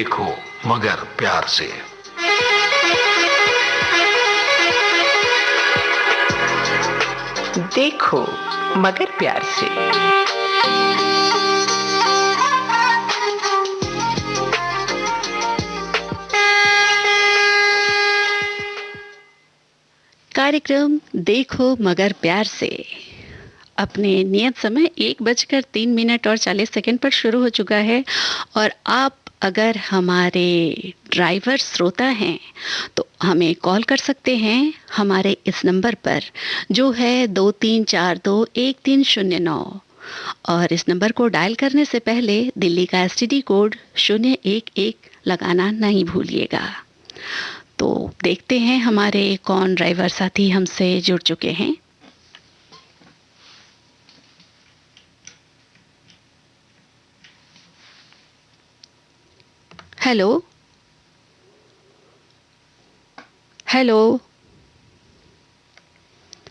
देखो मगर प्यार से। देखो मगर प्यार से। कार्यक्रम देखो मगर प्यार से अपने नियत समय 1:03 और 40 सेकंड पर शुरू हो चुका है। और आप अगर हमारे ड्राइवर श्रोता हैं तो हमें कॉल कर सकते हैं हमारे इस नंबर पर जो है 23421309। और इस नंबर को डायल करने से पहले दिल्ली का एसटीडी कोड 011 लगाना नहीं भूलिएगा। तो देखते हैं हमारे कौन ड्राइवर साथी हमसे जुड़ चुके हैं। हेलो हेलो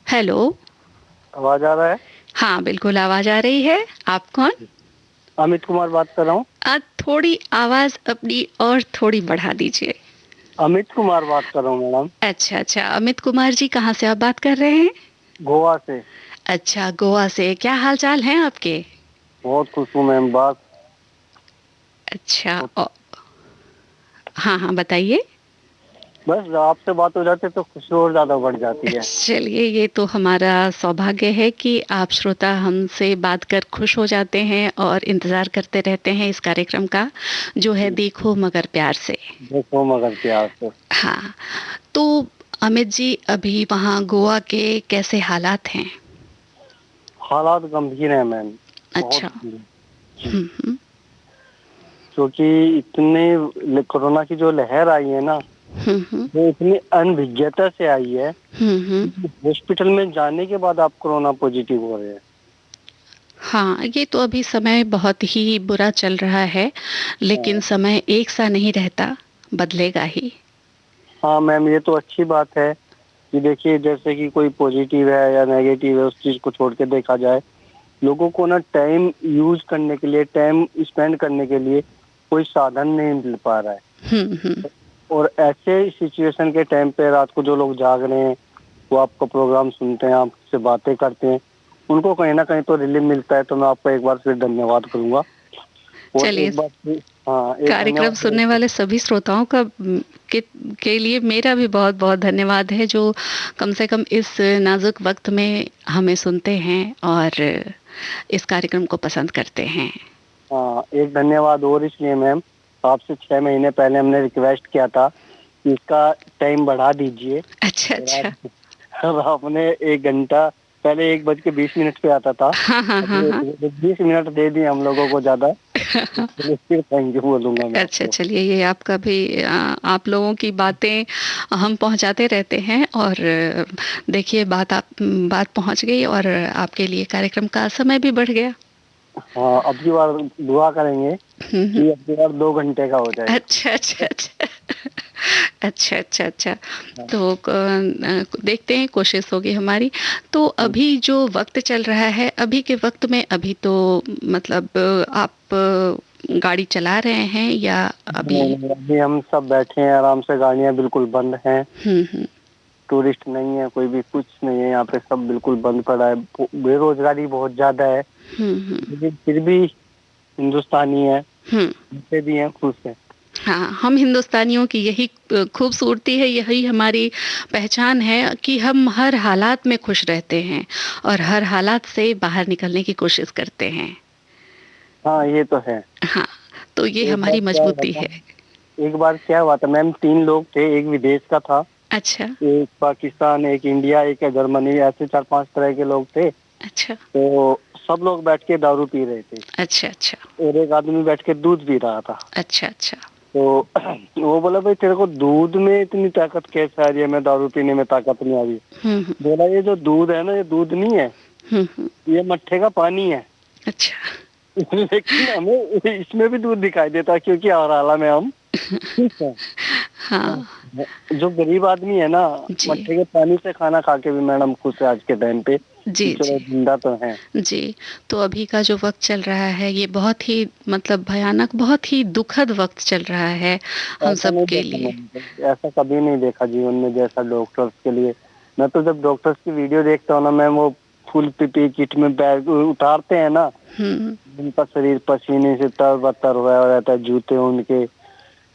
हेलो, आवाज आ रहा है? हाँ बिल्कुल आवाज आ रही है। आप कौन? अमित कुमार बात कर रहा हूँ। थोड़ी आवाज अपनी और थोड़ी बढ़ा दीजिए। अमित कुमार बात कर रहा हूँ मैडम। अच्छा अच्छा, अमित कुमार जी कहाँ से आप बात कर रहे हैं? गोवा से। अच्छा, गोवा से। क्या हाल चाल हैं आपके? बहुत खुश हूँ मैम। बात अच्छा हाँ हाँ बताइए। बस आपसे बात हो जाती है तो खुशी और ज्यादा बढ़ जाती है। चलिए, ये तो हमारा सौभाग्य है कि आप श्रोता हमसे बात कर खुश हो जाते हैं और इंतजार करते रहते हैं इस कार्यक्रम का जो है देखो मगर प्यार से। देखो मगर प्यार से। हाँ, तो अमित जी अभी वहाँ गोवा के कैसे हालात हैं? हालात गंभीर है मैम। अच्छा। हम्म। क्योंकि इतने कोरोना की जो लहर आई है ना, वो इतनी अनभिज्ञता से आई है। हॉस्पिटल में जाने के बाद आप कोरोना पॉजिटिव हो रहे हैं। हाँ, ये तो अभी समय बहुत ही बुरा चल रहा है, लेकिन समय एक सा नहीं रहता, बदलेगा ही। हाँ मैम, ये तो अच्छी बात है कि देखिए जैसे कि कोई पॉजिटिव है या नेगेटिव है, उस चीज को छोड़ के देखा जाए, लोगों को ना टाइम यूज करने के लिए, टाइम स्पेंड करने के लिए कोई साधन नहीं मिल पा रहा है। और ऐसे सिचुएशन के टाइम पे रात को जो लोग जाग रहे हैं वो आपका प्रोग्राम सुनते हैं, आपसे बातें करते हैं, उनको कहीं ना कहीं तो रिलीफ मिलता है। तो मैं आपको एक बार फिर धन्यवाद करूंगा। और चलिए, एक बार कार्यक्रम सुनने वाले सभी श्रोताओं का के लिए मेरा भी बहुत बहुत धन्यवाद है जो कम से कम इस नाजुक वक्त में हमें सुनते हैं और इस कार्यक्रम को पसंद करते हैं। हाँ, एक धन्यवाद और इसलिए मैम, आपसे 6 महीने पहले हमने रिक्वेस्ट किया था कि इसका टाइम बढ़ा दीजिए। अच्छा अच्छा। अब आपने 1 घंटा पहले 1:20 पे आता था। हाँ हाँ हाँ हाँ। 20 मिनट दे दिए हम लोगों को ज्यादा। थैंक यू बोलूंगा मैं। अच्छा, चलिए, ये आपका भी आप लोगों की बातें हम पहुंचाते रहते हैं और देखिए बात पहुंच गई और आपके लिए कार्यक्रम का समय भी बढ़ गया। हाँ, अब की बार दुआ करेंगे कि अब की बार 2 घंटे का हो जाए। अच्छा अच्छा अच्छा। अच्छा अच्छा अच्छा। तो देखते हैं, कोशिश होगी हमारी। तो अभी जो वक्त चल रहा है, अभी के वक्त में अभी तो मतलब आप गाड़ी चला रहे हैं या अभी हम सब बैठे हैं आराम से, गाड़ियां बिल्कुल बंद हैं। टूरिस्ट नहीं है, कोई भी कुछ नहीं है यहाँ पे, सब बिल्कुल बंद पड़ा है। बेरोजगारी बहुत ज्यादा है, लेकिन फिर भी हिंदुस्तानी है, जितने भी हैं खुश हैं। हाँ, हम हिंदुस्तानियों की यही खूबसूरती है, यही हमारी पहचान है कि हम हर हालात में खुश रहते हैं और हर हालात से बाहर निकलने की कोशिश करते हैं। हाँ, ये तो है। हाँ, तो ये हमारी मजबूती है। एक बार क्या हुआ था मैम, 3 लोग थे, एक विदेश का था, अच्छा। एक पाकिस्तान, एक इंडिया, एक जर्मनी, ऐसे 4-5 तरह के लोग थे। अच्छा। तो सब लोग बैठ के दारू पी रहे थे। अच्छा अच्छा। और एक आदमी बैठ के दूध पी रहा था। अच्छा अच्छा। तो वो बोला, भाई तेरे को दूध में इतनी ताकत कैसे आ रही है? मैं दारू पीने में ताकत नहीं आ रही। बोला, ये जो दूध है ना, ये दूध नहीं है, ये मट्ठे का पानी है। अच्छा। लेकिन हमें इसमें भी दूध दिखाई देता क्योंकि हराला में हम ठीक है। हाँ। जो गरीब आदमी है ना, मट्ठे के पानी से खाना खा के भी मैडम खुश है आज के टाइम पे। जी, कि चलो जी। जिंदा तो हैं। जी, तो अभी का जो वक़्त चल रहा है ये बहुत ही मतलब भयानक, बहुत ही दुखद वक़्त चल रहा है हम ऐसा सब नहीं के देखा लिए। मैंने, ऐसा कभी नहीं देखा जीवन में जैसा डॉक्टर्स के लिए। मैं तो जब डॉक्टर्स की वीडियो देखता हूँ ना मैम, वो फुल पीपी किट में बैग उतारते हैं ना, हुँ। उनका शरीर पसीने से तर-बतर हुआ रहता है, जूते उनके,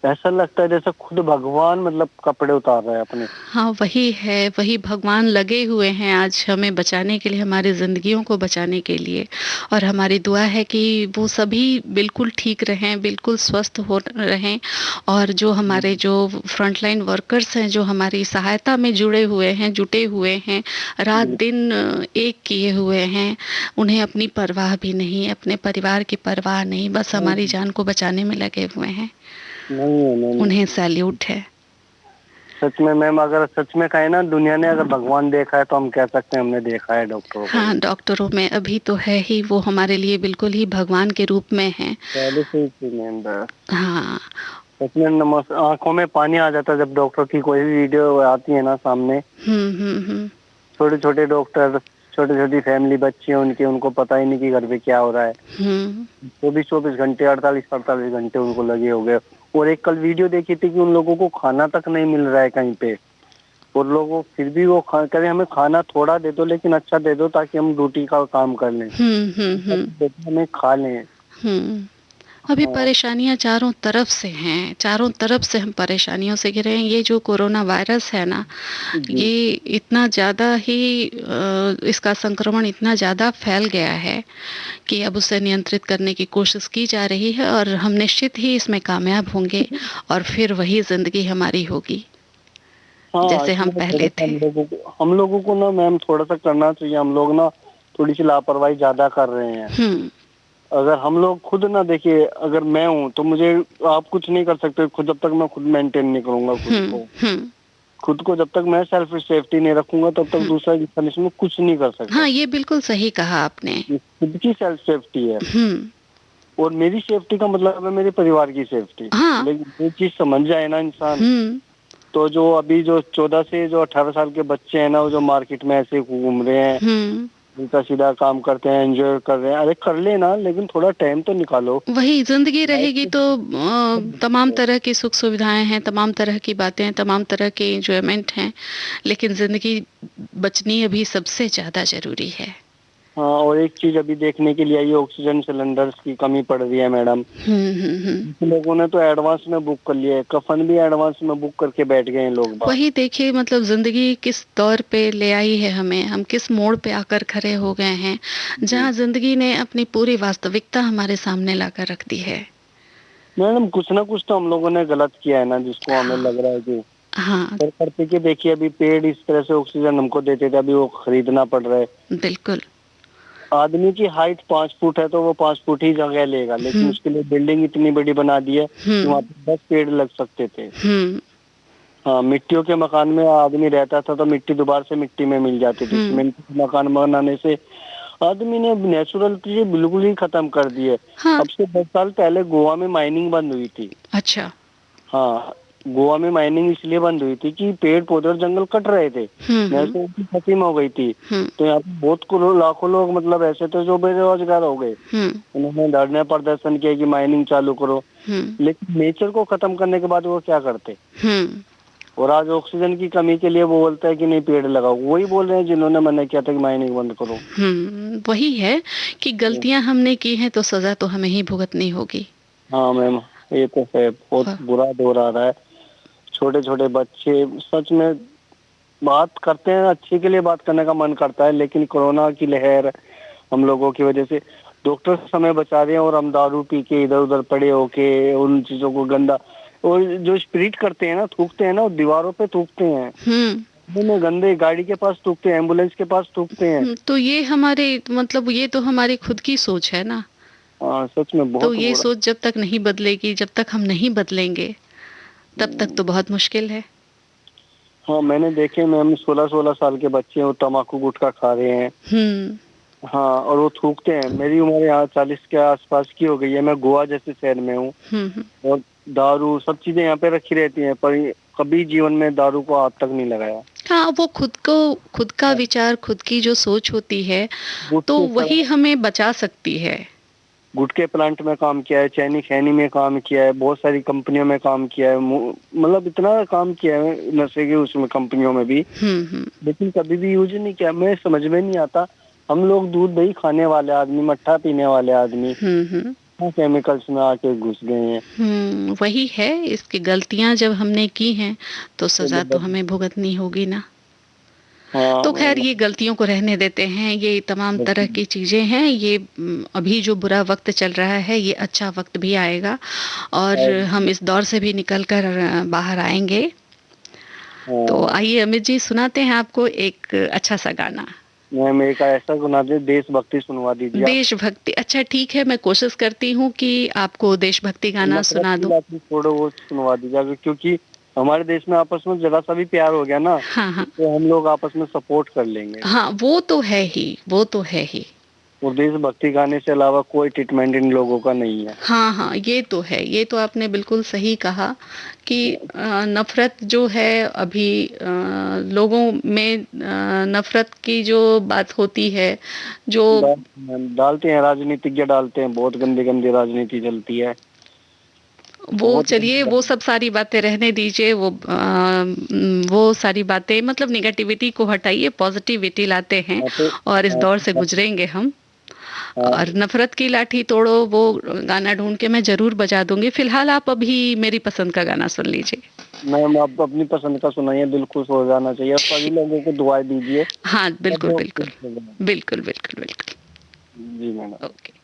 ऐसा लगता है जैसे खुद भगवान मतलब कपड़े उतार रहे हैं अपने। हाँ, वही है, वही भगवान लगे हुए हैं आज हमें बचाने के लिए, हमारी ज़िंदगियों को बचाने के लिए और हमारी दुआ है कि वो सभी बिल्कुल ठीक रहें, बिल्कुल स्वस्थ हो रहें और जो हमारे जो फ्रंटलाइन वर्कर्स हैं, जो हमारी सहायता में जुड़े हुए हैं, जुटे हुए हैं, रात-दिन एक किए हुए हैं, उन्हें अपनी परवाह भी नहीं, अपने परिवार की परवाह नहीं, बस हमारी जान को बचाने में लगे हुए हैं। नहीं है मैम, उन्हें सैल्यूट है। सच में मैम, अगर सच में कहे ना दुनिया ने अगर भगवान देखा है तो हम कह सकते हैं हमने देखा है डॉक्टरों को ही। हाँ, डॉक्टरों में अभी तो है ही, वो हमारे लिए बिल्कुल ही भगवान के रूप में हैं। पहले से ही थी मैम बस। हाँ। सच में आंखों में पानी आ जाता है जब डॉक्टर की कोई भी वीडियो आती है ना सामने। हुँ। छोटे छोटे डॉक्टर, छोटी छोटी फैमिली, बच्चे उनके, उनको पता ही नहीं कि घर पे क्या हो रहा है। हुँ। 24-24 घंटे, 48-48 घंटे उनको लगे हो गए। और एक कल वीडियो देखी थी कि उन लोगों को खाना तक नहीं मिल रहा है कहीं पे, और लोगों फिर भी वो कह हमें खाना थोड़ा दे दो लेकिन अच्छा दे दो ताकि हम ड्यूटी का काम कर लें, हुँ। हमें खा लें। हुँ। अभी हाँ। परेशानियाँ चारों तरफ से हैं, चारों तरफ से हम परेशानियों से घिरे हैं। ये जो कोरोना वायरस है ना, जी। ये इतना ज़्यादा ही इसका संक्रमण इतना ज़्यादा फैल गया है कि अब उसे नियंत्रित करने की कोशिश की जा रही है और हम निश्चित ही इसमें कामयाब होंगे और फिर वही ज़िंदगी हमारी होगी, हाँ, जैसे हम इसमें थोड़ा पहले सा थे। हम लोगों को ना मैम थोड़ा सा करना चाहिए। हम लोग ना थोड़ी सी लापरवाही ज्यादा कर रहे हैं। हुँ। अगर हम लोग खुद ना देखिए, अगर मैं हूँ तो मुझे, आप कुछ नहीं कर सकते खुद जब तक मैं खुद मेंटेन नहीं करूंगा खुद हुँ, को। हुँ, खुद को जब तक मैं सेल्फ सेफ्टी नहीं रखूंगा तब तक हुँ। दूसरा इंसान इसमें कुछ नहीं कर सकता। हाँ, ये बिल्कुल सही कहा आपने। ये खुद की सेल्फ सेफ्टी है, हुँ। और मेरी सेफ्टी का मतलब है मेरे परिवार की सेफ्टी। हाँ। लेकिन ये चीज समझ जाए ना इंसान, हुँ। तो जो अभी जो 14 से जो 18 साल के बच्चे हैं ना, वो जो मार्केट में ऐसे घूम रहे हैं, हुँ। उल्टा सीधा काम करते हैं, एंजॉय कर रहे हैं, अरे कर लेना लेकिन थोड़ा टाइम तो निकालो। वही ज़िंदगी रहेगी लाइफ तो तमाम में तरह की सुख-सुविधाएँ हैं, तमाम तरह की बातें हैं, तमाम तरह के एन्जॉयमेंट हैं, लेकिन ज़िंदगी बचनी अभी सबसे ज़्यादा ज़रूरी है। हाँ, और एक चीज अभी देखने के लिए आई है, ऑक्सीजन सिलेंडर्स की कमी पड़ रही है मैडम। हुँ। कुछ लोगों ने तो एडवांस में बुक कर लिया है, कफन भी एडवांस में बुक करके बैठ गए हैं लोग बाग। वही देखिए मतलब ज़िंदगी किस दौर पे ले आई है हमें, हम किस मोड़ पे आकर खड़े हो गए हैं, जी जहाँ ज़िंदगी ने अपनी पूरी वास्तविकता हमारे सामने लाकर रख दी है। मैडम, कुछ ना कुछ तो हम लोगों ने गलत किया है ना, जिसको हमें हाँ, लग रहा है कि हाँ, कर करते कि देखिए अभी पेड़ इस तरह से ऑक्सीजन हमको देते थे, अभी वो खरीदना पड़ रहा है। बिल्कुल। आदमी की हाइट 5 फुट है तो वो 5 फुट ही जगह लेगा, लेकिन हुँ, उसके लिए बिल्डिंग इतनी बड़ी बना दी है कि वहाँ हुँ, पे 10 पेड़ लग सकते थे। हुँ, हाँ, मिट्टियों के मकान में आदमी रहता था तो मिट्टी दोबारा से मिट्टी में मिल जाती थी। हुँ। सीमेंट के मकान बनाने से आदमी ने नेचुरल चीजें बिल्कुल ही खत्म कर दी है। हाँ, अब से 10 साल पहले गोवा में माइनिंग बंद हुई थी। अच्छा। हाँ, गोवा में माइनिंग इसलिए बंद हुई थी कि पेड़ पौधे और जंगल कट रहे थे, हुँ। नेचुरल की खत्म हो गई थी। हुँ, तो यहाँ पे बहुत करोड़ लाखों लोग मतलब ऐसे थे जो बेरोजगार हो गए। हुँ, उन्होंने धरने प्रदर्शन किया कि माइनिंग चालू करो, हुँ, लेकिन नेचर को खत्म करने के बाद वो क्या करते। हुँ, और आज ऑक्सीजन की कमी के लिए वो बोलता है कि नहीं पेड़ लगाओ, वही बोल रहे हैं जिन्होंने मना किया था कि माइनिंग बंद करो। वही है कि गलतियाँ हमने की हैं तो सज़ा तो हमें ही भुगतनी होगी। हाँ मैम, ये तो है, बहुत हाँ, बुरा दौर आ रहा है। छोटे छोटे बच्चे सच में बात करते हैं, अच्छे के लिए बात करने का मन करता है, लेकिन कोरोना की लहर हम लोगों की वजह से डॉक्टर समय बचा रहे हैं और हम दारू पी के इधर उधर पड़े होके उन चीजों को गंदा, और जो स्प्रिट करते हैं ना, थूकते हैं ना, वो दीवारों पे थूकते हैं, हुँ, में गंदे गाड़ी के पास थूकते हैं, एम्बुलेंस के पास थूकते हैं। तो ये हमारे मतलब ये तो हमारी खुद की सोच है ना, हाँ, सच में तो बहुत ये बुरा। सोच जब तक नहीं बदलेगी, जब तक हम नहीं बदलेंगे, तब तक तो बहुत मुश्किल है। हाँ, मैंने देखे मैम, 16-16 साल के बच्चे हैं वो तम्बाकू गुटखा खा रहे हैं। हुँ, हाँ, और वो थूकते हैं। मेरी उम्र यहाँ 40 के आसपास की हो गई है, मैं गोवा जैसे शहर में हूँ, हुँ। और दारू सब चीजें यहाँ पे रखी रहती हैं, पर कभी जीवन में दारू को हाथ तक नहीं लगाया। हाँ, वो खुद का विचार, खुद की जो सोच होती है, तो गुटखे वही हमें बचा सकती है। गुटके प्लांट में काम किया है, चैनी खैनी में काम किया है, बहुत सारी कंपनियों में काम किया है, मतलब इतना काम किया है नशे के उसमें कंपनियों में भी, हम्म। लेकिन कभी भी यूज नहीं किया। मैं समझ में नहीं आता, हम लोग दूध दही खाने वाले आदमी, मट्ठा पीने वाले आदमी, हम्म। केमिकल्स में आके घुस गए हैं। वही है, इसकी गलतियां जब हमने की हैं तो सजा तो तो हमें भुगतनी होगी ना। तो खैर हाँ, ये गलतियों को रहने देते हैं, ये तमाम तरह की चीजें हैं, ये अभी जो बुरा वक्त चल रहा है, ये अच्छा वक्त भी आएगा और हम इस दौर से भी निकल कर बाहर आएंगे। तो हाँ, आइए अमित जी, सुनाते हैं आपको एक अच्छा सा गाना। मैम एक ऐसा सुना दे, देशभक्ति सुनवा दीजिए आप। देशभक्ति, अच्छा ठीक है, मैं कोशिश करती हूँ कि आपको देशभक्ति गाना नफरत सुना की दूं। लाठी छोड़ो वो सुनवा दीजिए, क्योंकि हमारे देश में आपस में जरा सा भी प्यार हो गया ना, हाँ हाँ। तो हम लोग आपस में सपोर्ट कर लेंगे। हाँ, वो तो है ही, वो तो है ही। और देशभक्ति गाने से अलावा कोई ट्रीटमेंट इन लोगों का नहीं है। हाँ हाँ, ये तो है, ये तो आपने बिल्कुल सही कहा कि नफरत जो है अभी लोगों में, नफरत की जो बात होती है, जो डालते हैं राजनीतिज्ञ, डालते हैं, बहुत गंदी गंदी राजनीति चलती है। वो बहुत चलिए, वो सब सारी बातें रहने दीजिए, वो सारी बातें मतलब निगेटिविटी को हटाइए, पॉजिटिविटी लाते हैं और इस दौर से गुजरेंगे हम। और नफरत की लाठी तोड़ो वो गाना ढूंढ के मैं जरूर बजा दूंगी। फिलहाल आप अभी मेरी पसंद का गाना सुन लीजिए। मैम आप अपनी पसंद का सुनाइए, दिल खुश हो जाना चाहिए, और सभी लोगों को दुआएं दीजिए। हाँ बिल्कुल बहुत बिल्कुल। खुश हो जाना। बिल्कुल बिल्कुल बिल्कुल। जी मैडम। ओके।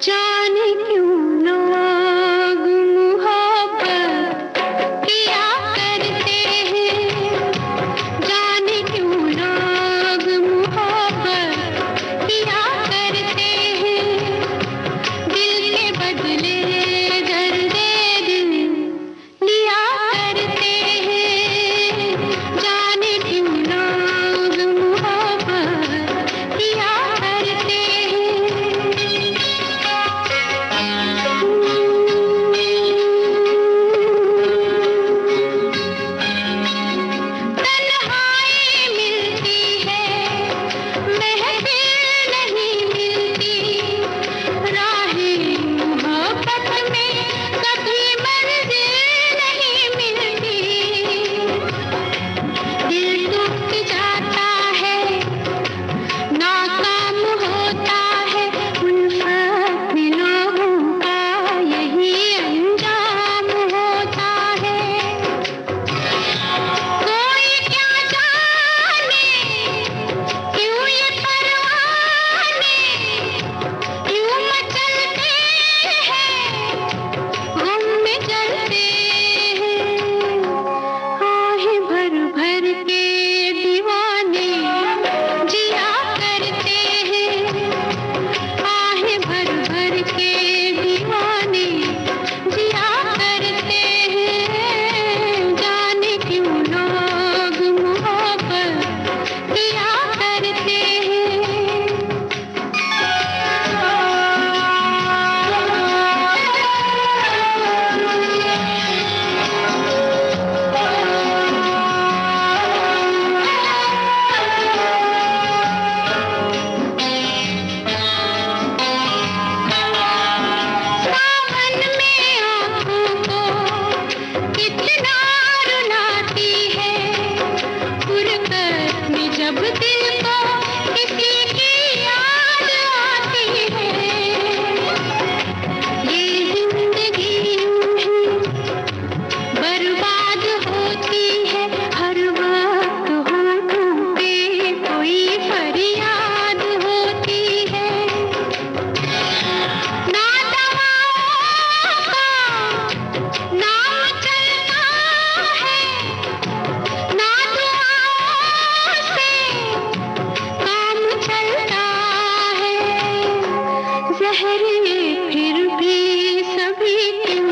जाने क्यों लोग मोहब्बत किया करते हैं, जाने क्यों लोग मोहब्बत किया करते हैं। जहर ये फिर भी सभी क्यों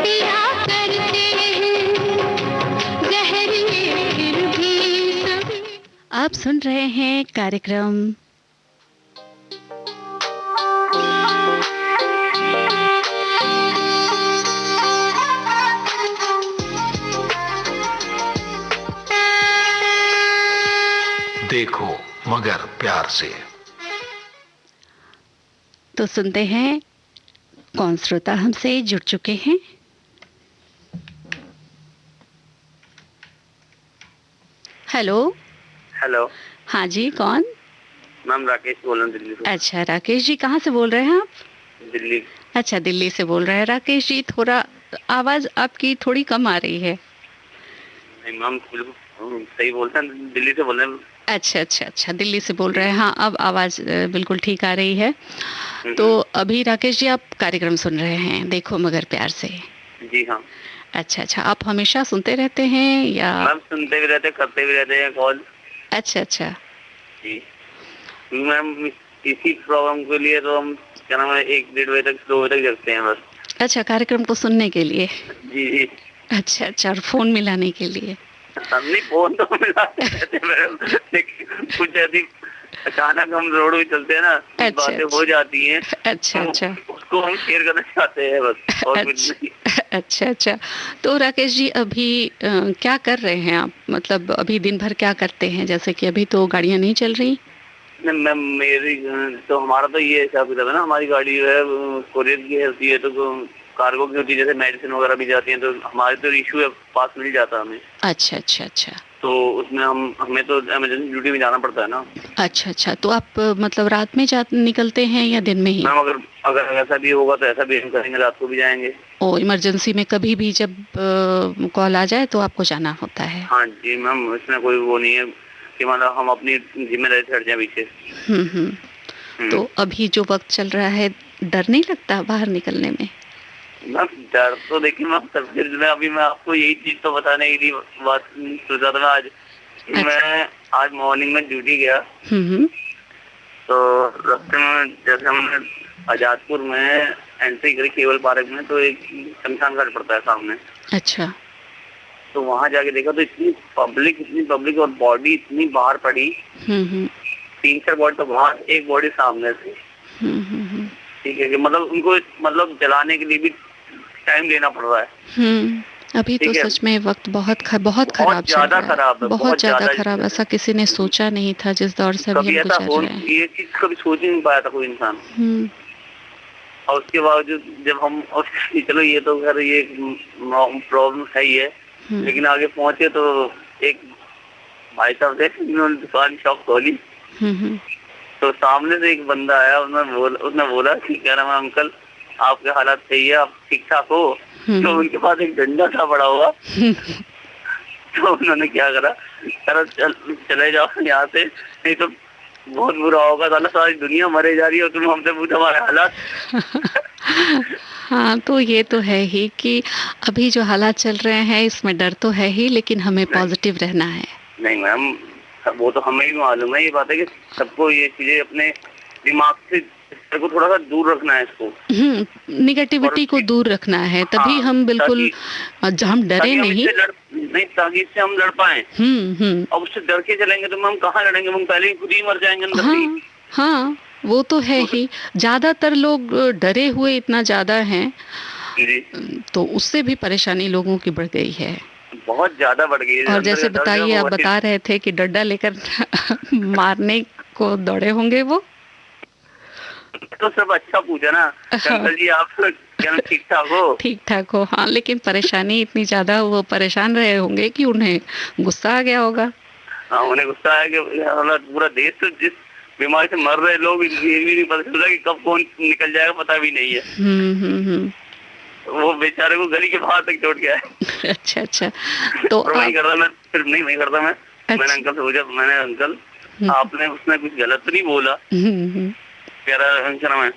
पिया करते हैं, जहर ये फिर भी सभी। आप सुन रहे हैं कार्यक्रम देखो मगर प्यार से। तो सुनते हैं कौन श्रोता हमसे जुड़ चुके हैं। हेलो। हेलो हाँ जी, कौन? मैम, राकेश बोल रहा हूँ दिल्ली से। अच्छा राकेश जी, कहाँ से बोल रहे हैं आप? दिल्ली। अच्छा, दिल्ली से बोल रहे हैं राकेश जी। थोड़ा आवाज आपकी थोड़ी कम आ रही है। नहीं मैम, बिल्कुल सही बोलते हैं, दिल्ली से बोल रहे हैं। अच्छा अच्छा अच्छा, दिल्ली से बोल रहे हैं। हाँ, अब आवाज बिल्कुल ठीक आ रही है। तो अभी राकेश जी आप कार्यक्रम सुन रहे हैं देखो मगर प्यार से। जी हाँ। अच्छा अच्छा, आप हमेशा सुनते रहते हैं या? मैम सुनते भी रहते, करते भी रहते हैं कॉल। अच्छा अच्छा जी मैम, इसी प्रोग्राम के लिए तो हम क्या नाम है 1-1:30 बजे तक 2 बजे तक जगते हैं बस। अच्छा, कार्यक्रम को सुनने के लिए? जी जी। अच्छा अच्छा, और फोन मिलाने के लिए? नहीं, फोन तो मिलाते रहते हैं मैडम, लेकिन कुछ ऐसी अचानक हम रोड में चलते हैं ना, बातें हो जाती हैं। अच्छा अच्छा, उसको हम शेयर करना चाहते हैं बस, और कुछ नहीं। अच्छा अच्छा। तो राकेश जी अभी क्या कर रहे हैं आप? मतलब अभी दिन भर क्या करते हैं? जैसे कि अभी तो गाड़ियां नहीं चल रही। नहीं मैम, मेरी तो हमारा तो ये हिसाब किताब है ना, हमारी गाड़ी जो है कोरियर की होती है, तो कार्गो की होती है, जैसे मेडिसिन वगैरह भी जाती है, तो हमारे तो इशू है, पास मिल जाता है हमें। अच्छा अच्छा अच्छा। तो उसमें हमें तो इमरजेंसी ड्यूटी में जाना पड़ता है ना। अच्छा अच्छा, तो आप मतलब रात में निकलते हैं या दिन में ही? मैम अगर ऐसा भी होगा तो ऐसा भी हम करेंगे, रात को भी जाएंगे। ओ, इमरजेंसी में कभी भी जब कॉल आ जाए तो आपको जाना होता है? हाँ जी मैम, इसमें कोई वो नहीं है कि मतलब हम अपनी जिम्मेदारी से हट जाए पीछे। तो अभी जो वक्त चल रहा है, डर नहीं लगता बाहर निकलने में? मैम डर तो देखिए मैम, सबसे मैं अभी मैं आपको यही चीज तो बताने के लिए बात सोचा था। मैं मैं आज मॉर्निंग में ड्यूटी गया, तो रास्ते में जैसे हमने आजादपुर में एंट्री करी केवल पार्क में, तो एक शमशान घाट पड़ता है सामने। अच्छा। तो वहाँ जाके देखा तो इतनी पब्लिक और बॉडी इतनी बाहर पड़ी। 3-4 बॉडी तो बाहर, एक बॉडी सामने से। ठीक है कि मतलब उनको मतलब जलाने के लिए भी टाइम लेना पड़ रहा है। अभी तो सच में वक्त बहुत खराब चल रहा है, बहुत ज्यादा खराब। ऐसा किसी ने सोचा नहीं था जिस दौर से अभी हम गुजर रहे हैं। ये चीज कभी सोच ही नहीं पाया था कोई इंसान। और उसके बावजूद जब हम चलो ये तो खैर ये प्रॉब्लम है ही है, लेकिन आगे पहुंचे तो एक भाई साहब थे, उन्होंने दुकान शॉप खोली। तो सामने से एक बंदा आया, उसने बोला कि क्या नाम है अंकल, आपके हालात सही है, आप ठीक ठाक हो? तो उनके पास एक डंडा था पड़ा हुआ। तो उन्होंने क्या करा, चले जाओ यहाँ से, नहीं तो बहुत बुरा होगा, सारी दुनिया मरे जा रही है और तुम हमसे पूछो हमारे हालात। हाँ, तो ये तो है ही कि अभी जो हालात चल रहे हैं इसमें डर तो है ही, लेकिन हमें पॉजिटिव रहना है। नहीं मैम, वो तो हमें भी मालूम है, ये बात है कि सबको ये चीजें अपने दिमाग से को थोड़ा सा दूर रखना है, इसको निगेटिविटी को दूर रखना है, तभी हम बिल्कुल हम डरे नहीं, ताकि इससे हम लड़ पाए। अब उससे डर के चलेंगे तो हम कहाँ लड़ेंगे, हम पहले ही खुद ही मर जाएंगे अंदर से। हाँ, वो तो है ही। ज्यादातर लोग डरे हुए इतना ज्यादा हैं, तो उससे भी परेशानी लोगों की बढ़ गई है, बहुत ज्यादा बढ़ गई है। और जैसे बताइए, आप बता रहे थे कि डंडा लेकर मारने को दौड़े होंगे वो। तो सब अच्छा पूछा ना अंकल जी, आप क्या ठीक ठाक हो? ठीक ठाक हो, हाँ, लेकिन परेशानी इतनी ज्यादा, वो परेशान रहे होंगे कि उन्हें गुस्सा आ गया होगा। हाँ, उन्हें गुस्सा आया कि पूरा देश तो जिस बीमारी से मर रहे लोग, ये भी नहीं पता चलता कि कब कौन निकल जाएगा, पता भी नहीं है। वो बेचारे को गली के बाहर तक छोड़ गया है। अच्छा अच्छा। तो वही करता मैं, सिर्फ नहीं वही करता मैं। मैंने अंकल से पूछा, मैंने अंकल आपने उसने कुछ गलत तो नहीं बोला? कह रहा क्या नाम है,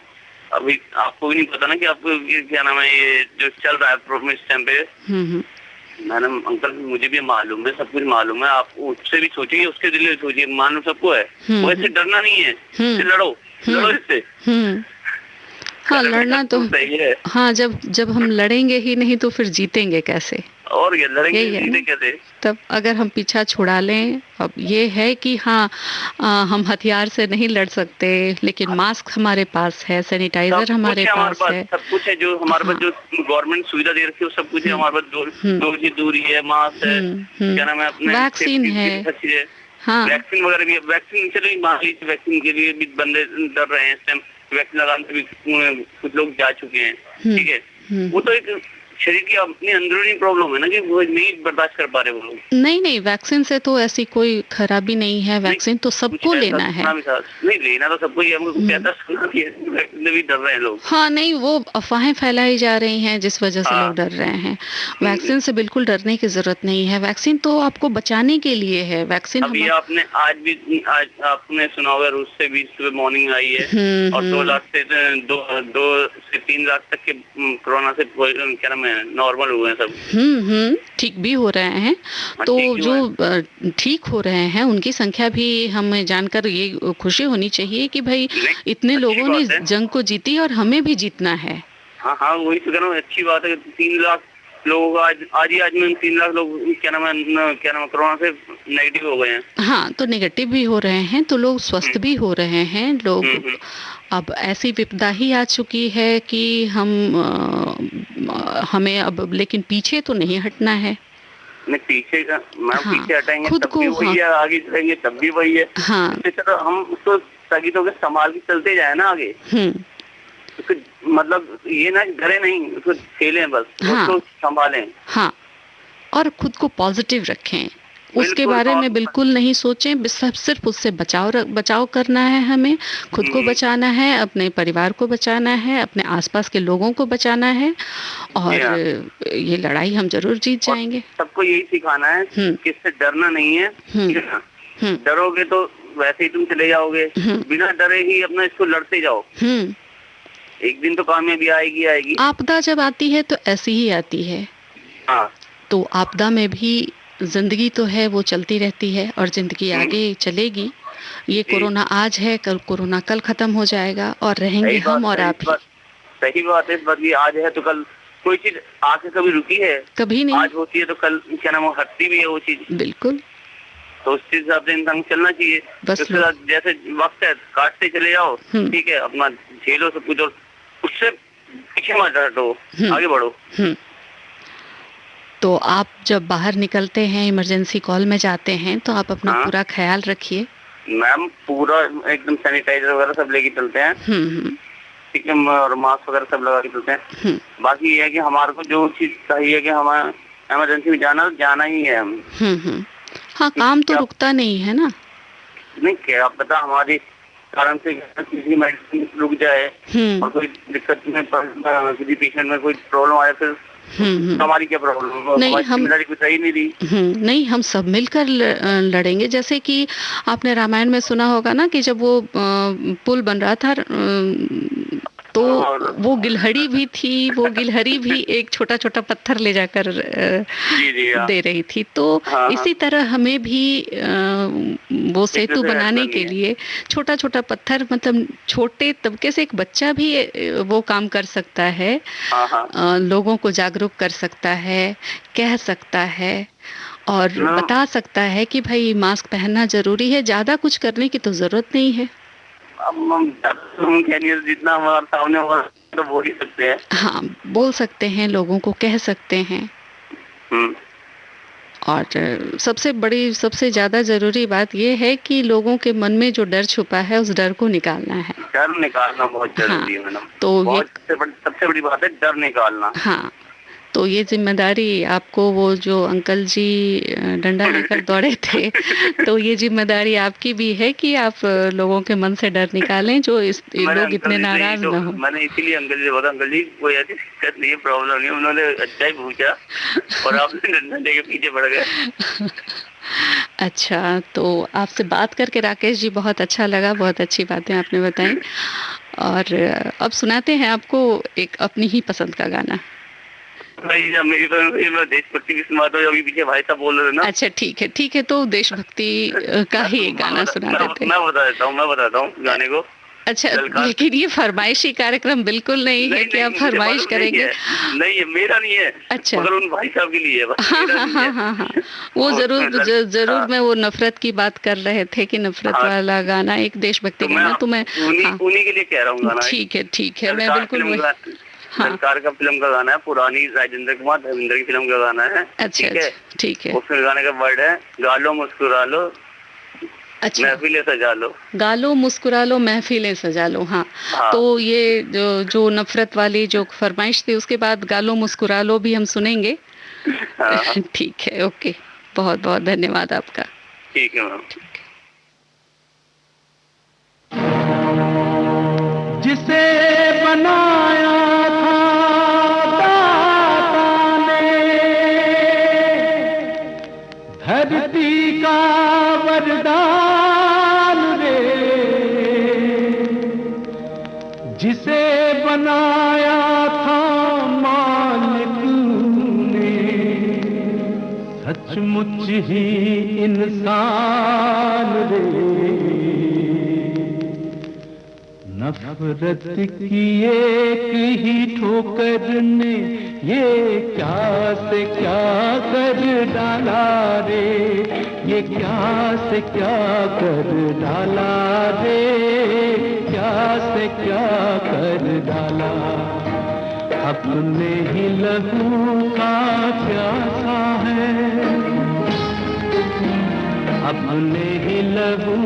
अभी आपको भी नहीं पता ना कि आपको ये क्या नाम है, ये जो चल रहा है इस टाइम पे। मैंने अंकल मुझे भी मालूम है, सब कुछ मालूम है, आप उससे भी सोचिए, उसके दिल में सोचिए, मालूम सबको है, वैसे डरना नहीं है, इससे लड़ो इससे। हाँ, लड़ना तो सही है। हाँ, जब हम लड़ेंगे ही नहीं तो फिर जीतेंगे कैसे? और क्या, लड़ेंगे यही है जीते ना। कैसे? तब अगर हम पीछा छुड़ा लें, अब ये है कि हाँ, हम हथियार से नहीं लड़ सकते, लेकिन मास्क हमारे पास है, सब सैनिटाइजर कुछ हमारे है हमारे पास पास, है। सब कुछ है जो हमारे पास, हाँ। जो गवर्नमेंट सुविधा दे रखी है वो सब कुछ है हमारे पास। दो गज की दूरी है, मास्क है, क्या नाम है, अपने वैक्सीन है। हर चीज है। हाँ। वैक्सीन वगैरह भी है। वैक्सीन चलो मान लीजिए, वैक्सीन के लिए भी बंदे डर रहे हैं इस टाइम, वैक्सीन लगाने से भी कुछ लोग जा चुके हैं, ठीक है। वो तो एक शरीर की अपनी अंदरूनी प्रॉब्लम है ना, कि वो नहीं बर्दाश्त कर पा रहे वो लोग। नहीं, वैक्सीन से तो ऐसी कोई खराबी नहीं है, वैक्सीन तो सबको लेना है। नहीं, लेना तो सबको ही है, हमको कहता सुना कि वैक्सीन से भी डर रहे हैं लोग। हाँ, नहीं, वो अफवाहें फैलाई जा रही हैं जिस वजह से लोग डर रहे हैं। वैक्सीन से बिल्कुल डरने की जरूरत नहीं है, वैक्सीन तो आपको बचाने के लिए है। वैक्सीन अभी आपने आज आपने सुना होगा, रूस से भी सुबह मॉर्निंग आई है, और 2 से 3 लाख तक के कोरोना से क्या नाम है, नॉर्मल हुए हैं सब। ठीक भी हो रहे हैं। तो जो ठीक हो रहे हैं उनकी संख्या भी हमें जानकर ये खुशी होनी चाहिए कि भाई इतने लोगों ने जंग को जीती और हमें भी जीतना है। हाँ हाँ, वही तो कह रहा हूँ, अच्छी बात है। 3 लाख लोगों का आज में 3 लाख लोग क्या नाम है कोरोना से नेगेटिव हो गए हैं। हाँ, तो नेगेटिव भी हो रहे हैं, तो लोग स्वस्थ भी हो रहे हैं लोग। अब ऐसी विपदा ही आ चुकी है कि हमें अब लेकिन पीछे तो नहीं हटना है। नहीं, पीछे का पीछे हटाएंगे खुद तब को भी वही है, आगे चलेंगे तब भी वही है। हाँ, तो हम उसको स्थगित होकर संभाल के चलते जाए ना आगे। मतलब ये ना डरे नहीं, उसको झेलें बस। हाँ, उसको संभालें। हाँ, और खुद को पॉजिटिव रखें, उसके बारे में बिल्कुल नहीं सोचें। सिर्फ उससे बचाव करना है हमें। खुद को बचाना है, अपने परिवार को बचाना है, अपने आसपास के लोगों को बचाना है, और ये लड़ाई हम जरूर जीत जाएंगे। सबको यही सिखाना है कि इससे डरना नहीं है। डरोगे तो वैसे ही तुम चले जाओगे। बिना डरे ही अपना इसको लड़ते जाओ। एक दिन तो कामयाबी आएगी। आपदा जब आती है तो ऐसी ही आती है। हाँ। तो आपदा में भी जिंदगी तो है, वो चलती रहती है और जिंदगी आगे चलेगी। ये कोरोना आज है, कल कोरोना कल खत्म हो जाएगा और रहेंगे हम और आप ही। सही बात है। इस बात की आज है तो कल कोई चीज आके कभी रुकी है? कभी नहीं। आज होती है तो कल क्या नाम हटती भी है वो चीज। बिल्कुल। तो उस चीज से इंसान चलना चाहिए। बस जैसे वक्त है काटते चले जाओ, ठीक है, अपना झेलो सब कुछ, और उससे पीछे मत हटो, आगे बढ़ो। तो आप जब बाहर निकलते हैं, इमरजेंसी कॉल में जाते हैं, तो आप अपना पूरा ख्याल रखिए। मैम पूरा एकदम सैनिटाइजर वगैरह सब लेके चलते हैं, ठीक है, और मास्क वगैरह सब लगा के चलते हैं। बाकी ये है कि हमारे को जो चीज चाहिए कि हमारा इमरजेंसी में जाना ही है हम। हाँ, काम तो रुकता नहीं है ना। नहीं, क्या पता हमारी कारण से किसी मेडिसिन रुक जाए और कोई दिक्कत में किसी पेशेंट में कोई प्रॉब्लम आए, फिर हमारी क्या प्रॉब्लम? नहीं, हम कुछ सही नहीं दी। नहीं, हम सब मिलकर लड़ेंगे। जैसे कि आपने रामायण में सुना होगा ना कि जब वो पुल बन रहा था, तो वो गिलहरी भी थी, वो गिलहरी भी एक छोटा छोटा पत्थर ले जाकर दे रही थी। तो इसी तरह हमें भी वो सेतु बनाने के लिए छोटा छोटा पत्थर, मतलब छोटे तबके से एक बच्चा भी वो काम कर सकता है, लोगों को जागरूक कर सकता है, कह सकता है और बता सकता है कि भाई मास्क पहनना जरूरी है। ज्यादा कुछ करने की तो जरूरत नहीं है। जितना हमारे सामने होगा तो बोल ही सकते हैं। हाँ, बोल सकते हैं, लोगों को कह सकते हैं। और सबसे ज्यादा जरूरी बात ये है कि लोगों के मन में जो डर छुपा है उस डर को निकालना है। डर निकालना बहुत जरूरी है मैडम। तो सबसे बड़ी बात है डर निकालना। हाँ, तो ये जिम्मेदारी आपको, वो जो अंकल जी डंडा लेकर दौड़े थे, तो ये जिम्मेदारी आपकी भी है कि आप लोगों के मन से डर निकालें, जो लोग इतने नाराज न हो। मैंने इसीलिए अंकल जी बोला, अंकल जी कोई ऐसी दिक्कत नहीं है, प्रॉब्लम नहीं। उन्होंने अच्छा ही पूछा और आपने डंडा लेके पीछे पड़ गए। अच्छा, तो आपसे बात करके राकेश जी बहुत अच्छा लगा, बहुत अच्छी बातें आपने बताई। और अब सुनाते हैं आपको एक अपनी ही पसंद का गाना। मेरी देशभक्ति की सुनाता हूँ, अभी पीछे भाई साहब बोल रहे हैं ना। अच्छा, ठीक है, तो देशभक्ति का ही एक गाना सुना देते हैं। मैं बता देता हूँ गाने को। अच्छा, लेकिन ये फरमाइशी कार्यक्रम बिल्कुल नहीं है कि आप फरमाइश करेंगे। नहीं है, मेरा नहीं है। अच्छा, मगर उन भाई साहब के लिए है। हाँ हाँ हाँ हाँ हाँ, वो जरूर मैं वो नफरत की बात कर रहे थे कि नफरत वाला गाना, एक देशभक्ति गाना, तो मैं उन्हीं के लिए कह रहा हूँ गाना। ठीक है, मैं बिल्कुल सरकार का फिल्म का गाना है, पुरानी राजेंद्र कुमार धर्मेंद्र की फिल्म का गाना है। अच्छा, ठीक है। उसमें गाने का वर्ड है, गालो मुस्कुरा लो, अच्छा, महफिलें सजा लो। गालो मुस्कुरा लो, महफिलें सजा लो। हाँ, तो ये जो नफरत वाली जो फरमाइश थी, उसके बाद गालो मुस्कुरा लो भी हम सुनेंगे। ठीक है, ओके, बहुत बहुत धन्यवाद आपका। ठीक है मैम। जिसे बनाया था दाता ने, धरती का वरदान रे, जिसे बनाया था मालिक ने, सचमुच ही इंसान रे। नफरत की एक ही ठोकर ने ये क्या से क्या कर डाला रे, ये क्या से क्या कर डाला रे, क्या से क्या कर डाला। अपने ही लहू का प्यासा है, अपने ही लहू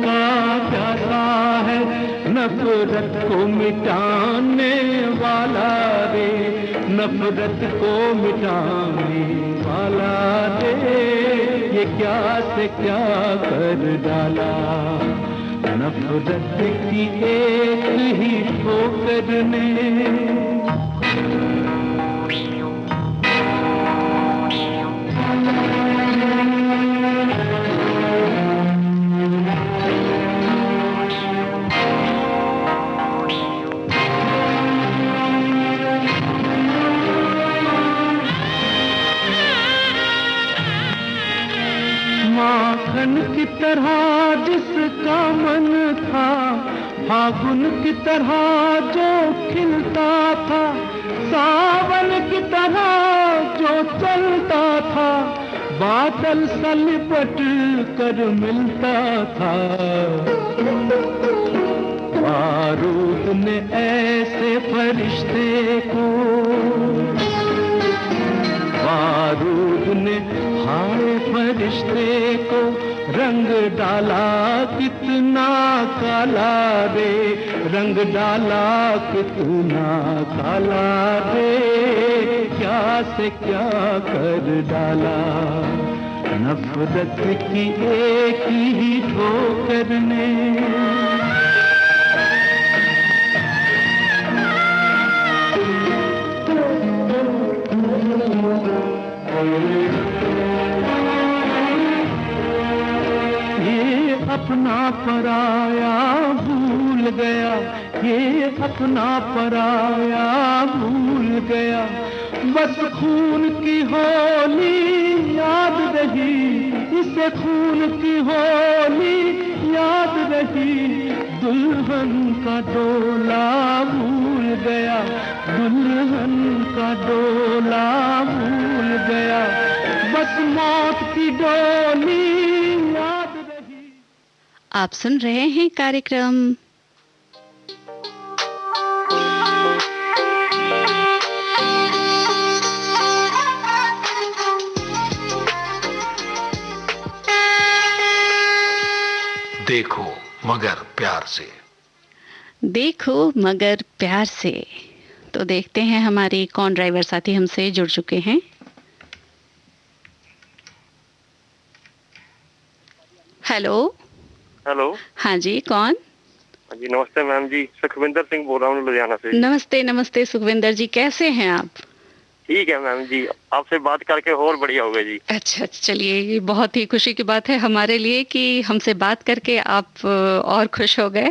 का प्यासा है, नफरत को मिटाने वाला रे, नफरत को मिटाने वाला रे। ये क्या से क्या कर डाला, नफरत की एक ही ठोकर ने। माखन की तरह जिसका मन था, फागुन की तरह जो खिलता था, सावन की तरह जो चलता था, बादल सा लिपट कर मिलता था। बारूद ने ऐसे फरिश्ते को, बारूद ने हाय फरिश्ते को रंग डाला कितना काला रे, रंग डाला कितना काला रे। क्या से क्या कर डाला, नफरत की एक ही ठोकर ने। ये अपना पराया भूल गया, ये अपना पराया भूल गया, बस खून की होली याद रही, इसे खून की होली याद रही। दुल्हन का डोला भूल गया, दुल्हन का डोला भूल गया, बस मौत की डोली याद रही। आप सुन रहे हैं कार्यक्रम देखो मगर प्यार से। देखो मगर प्यार से। तो देखते हैं हमारे कौन ड्राइवर साथी हमसे जुड़ चुके हैं। Hello hello. हाँ जी, कौन? जी नमस्ते मैम जी, सुखविंदर सिंह बोल रहा हूँ लुधियाना से। नमस्ते नमस्ते सुखविंदर जी, कैसे हैं आप? ठीक है मैम जी, आपसे बात करके और बढ़िया हो गया जी। अच्छा, चलिए, ये बहुत ही खुशी की बात है हमारे लिए कि हमसे बात करके आप और खुश हो गए।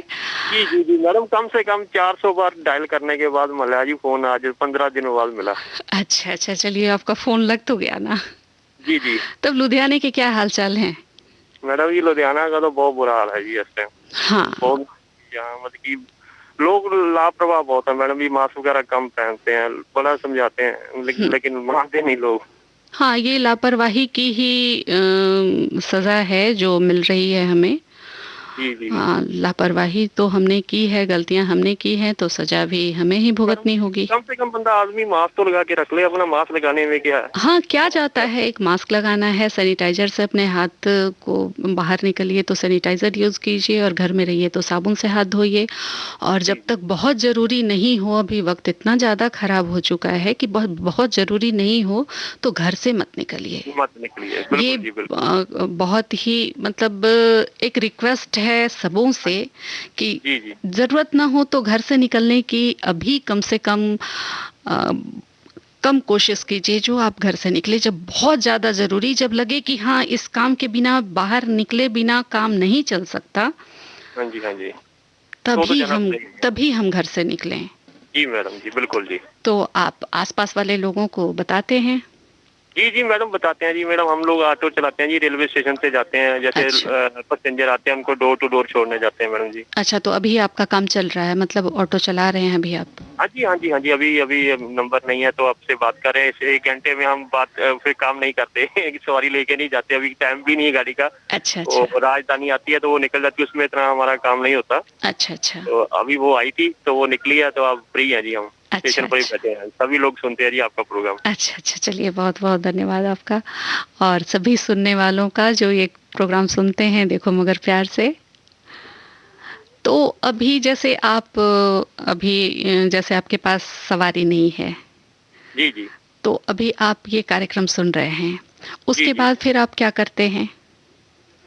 जी जी जी मैडम, कम से कम 400 बार डायल करने के बाद मिला जी फोन, आज 15 दिनों बाद मिला। अच्छा अच्छा, चलिए, आपका फोन लग तो गया ना। जी जी। तब लुधियाने के क्या हाल चाल हैं? मैडम जी लुधियाना का तो बहुत बुरा हाल है जी इस टाइम। हाँ, बहुत यहाँ मतलब कि लोग लापरवाह बहुत है मैडम, ये मास्क वगैरह कम पहनते हैं, बड़ा समझाते हैं लेकिन मानते नहीं लोग। हाँ, ये लापरवाही की ही सजा है जो मिल रही है हमें। जी जी हाँ, लापरवाही तो हमने की है, गलतियां हमने की हैं, तो सजा भी हमें ही भुगतनी होगी। कम से कम बंदा आदमी मास्क तो लगा के रख ले, अपना मास्क लगाने में क्या है। हाँ, क्या जाता है, एक मास्क लगाना है, सैनिटाइजर से अपने हाथ को, बाहर निकलिए तो सैनिटाइजर यूज कीजिए और घर में रहिए तो साबुन से हाथ धोइए। और जब तक बहुत जरूरी नहीं हो, अभी वक्त इतना ज्यादा खराब हो चुका है कि बहुत बहुत जरूरी नहीं हो तो घर से मत निकलिए। ये बहुत ही मतलब एक रिक्वेस्ट है सबों से कि जरूरत ना हो तो घर से निकलने की अभी कम से कम कम कोशिश कीजिए जो आप घर से निकले। जब बहुत ज्यादा जरूरी, जब लगे कि हाँ इस काम के बिना, बाहर निकले बिना काम नहीं चल सकता, हाँ जी तभी हम घर से निकलें। जी मैडम जी, बिल्कुल जी। तो आप आसपास वाले लोगों को बताते हैं? जी जी मैडम, बताते हैं जी मैडम। हम लोग ऑटो चलाते हैं जी, रेलवे स्टेशन से जाते हैं, जैसे पैसेंजर आते हैं उनको डोर टू डोर छोड़ने जाते हैं मैडम जी। अच्छा, तो अभी आपका काम चल रहा है, मतलब ऑटो चला रहे हैं अभी आप? हाँ जी हाँ जी हाँ जी, अभी नंबर नहीं है तो आपसे बात कर रहे हैं। 1 घंटे में हम फिर काम नहीं करते सवारी लेके नहीं जाते, अभी टाइम भी नहीं है गाड़ी का। अच्छा। राजधानी आती है तो वो निकल जाती है, उसमें इतना हमारा काम नहीं होता। अच्छा। तो अभी वो आई थी तो वो निकली है, तो अब फ्री है जी, हम स्टेशन पर ही बैठे हैं। सभी लोग सुनते हैं जी आपका प्रोग्राम। अच्छा, चलिए, बहुत बहुत धन्यवाद आपका और सभी सुनने वालों का जो ये प्रोग्राम सुनते हैं देखो मगर प्यार से। तो अभी जैसे आपके पास सवारी नहीं है जी जी, तो अभी आप ये कार्यक्रम सुन रहे हैं, उसके बाद फिर आप क्या करते हैं?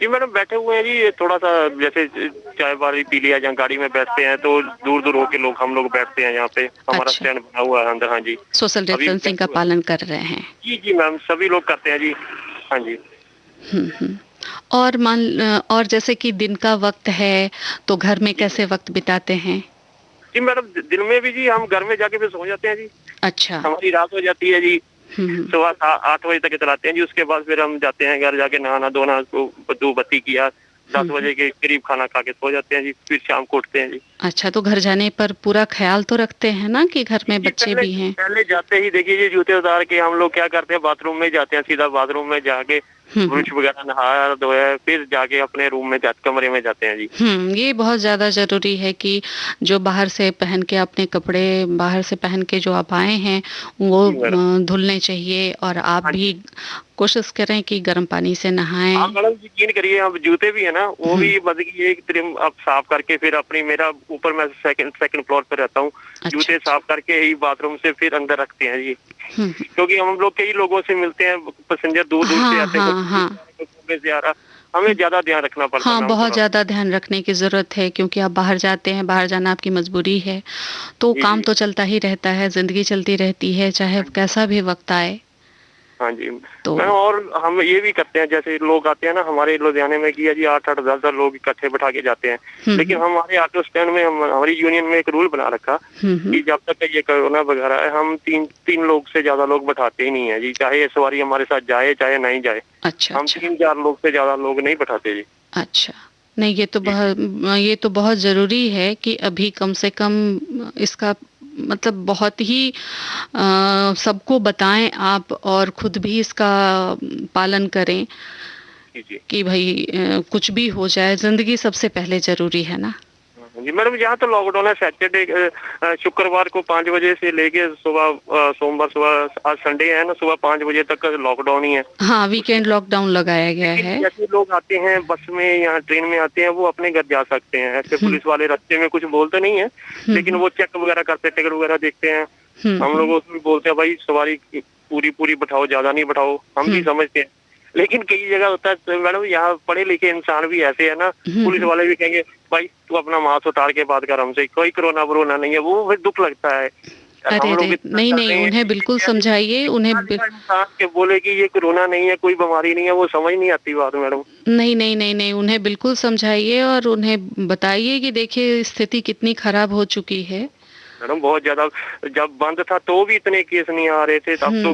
जी मैडम, बैठे हुए हैं जी, थोड़ा सा जैसे चाय वाली पी लिया, जहाँ गाड़ी में बैठते हैं तो दूर दूर होके हम लोग बैठते हैं यहाँ पे। हमारा स्टैंड बना हुआ है अंदर। हाँ जी, सोशल डिस्टेंसिंग का पालन कर रहे हैं? जी मैम, सभी लोग करते हैं जी। हाँ जी। और जैसे कि दिन का वक्त है तो घर में कैसे वक्त बिताते हैं? जी मैडम, दिन में भी जी हम घर में जाके फिर सो जाते हैं जी। अच्छा, हमारी रात हो जाती है जी, सुबह 8 बजे तक चलाते हैं जी। उसके बाद फिर हम जाते हैं घर, जाके नहाना धोना, धूप बत्ती किया, 10 बजे के करीब खाना खा के सो जाते हैं जी, फिर शाम को उठते हैं जी। अच्छा, तो घर जाने पर पूरा ख्याल तो रखते हैं ना कि घर में बच्चे भी हैं? पहले जाते ही देखिए जी, जूते उतार के हम लोग क्या करते हैं, बाथरूम में जाते हैं, सीधा बाथरूम में जाके ब्रश वगैरह नहाया धोया, फिर जाके अपने रूम में कमरे में जाते हैं जी। ये बहुत ज्यादा जरूरी है कि जो बाहर से पहन के, अपने कपड़े बाहर से पहन के जो आप आए हैं वो धुलने चाहिए, और आप भी कोशिश करें कि गर्म पानी से नहाएं। आप मैडम यकीन करिए, अब जूते भी है ना, वो भी मतलब एक ट्रिम आप साफ करके फिर अपनी, मेरा ऊपर मैं सेकंड फ्लोर पर रहता हूँ। अच्छा। जूते साफ करके ही बाथरूम से फिर अंदर रखते हैं जी, क्योंकि हम लोग कई लोगों से मिलते हैं, पैसेंजर दूर दूर से आते हैं, हमें ज्यादा ध्यान रखना पड़ता है। हाँ, बहुत ज्यादा ध्यान रखने की जरूरत है, क्योंकि आप बाहर जाते हैं, बाहर जाना आपकी मजबूरी है, तो काम तो चलता ही रहता है, जिंदगी चलती रहती है, चाहे कैसा भी वक्त आए। हाँ जी, तो और हम ये भी करते हैं, जैसे लोग आते हैं ना हमारे लुधियाने में, किया जी 8-8 10 लोग इकट्ठे बैठा के जाते हैं, लेकिन हमारे ऑटो स्टैंड में हमारी यूनियन में एक रूल बना रखा कि जब तक ये कोरोना वगैरह है, हम तीन लोग से ज्यादा लोग बैठाते ही नहीं है जी, चाहे सवारी हमारे साथ जाए चाहे नहीं जाए। अच्छा, हम 3-4 लोग से ज्यादा लोग नहीं बैठाते जी। अच्छा, नहीं, ये तो बहुत जरूरी है कि अभी कम से कम इसका मतलब बहुत ही सबको बताएं आप, और खुद भी इसका पालन करें कि भाई कुछ भी हो जाए, जिंदगी सबसे पहले जरूरी है ना जी। मैडम, यहाँ तो लॉकडाउन है, सैटरडे शुक्रवार को 5 बजे से लेके सुबह, सोमवार सुबह, आज संडे है ना, सुबह 5 बजे तक लॉकडाउन ही है। हाँ, वीकेंड लॉकडाउन लगाया गया है। जैसे लोग आते हैं बस में या ट्रेन में आते हैं, वो अपने घर जा सकते हैं, ऐसे पुलिस वाले रास्ते में कुछ बोलते नहीं है, लेकिन वो चेक वगैरह करते, टिकट वगैरह देखते हैं। हम लोग उसमें बोलते हैं भाई सवारी पूरी बैठाओ, ज्यादा नहीं बैठाओ, हम भी समझते हैं, लेकिन कई जगह होता है तो मैडम, यहाँ पढ़े लिखे इंसान भी ऐसे है ना, पुलिस वाले भी कहेंगे भाई तू अपना मास्क उतार के बात कर हमसे, कोई कोरोना नहीं है, वो फिर दुख लगता है। अरे नहीं, उन्हें बिल्कुल समझाइए, उन्हें के बोले कि ये कोरोना नहीं है, कोई बीमारी नहीं है, वो समझ नहीं आती बात मैडम। नहीं, उन्हें बिल्कुल समझाइए और उन्हें बताइए कि देखिए स्थिति कितनी खराब हो चुकी है। मैडम बहुत ज्यादा, जब बंद था तो भी इतने केस नहीं आ रहे थे, अब तो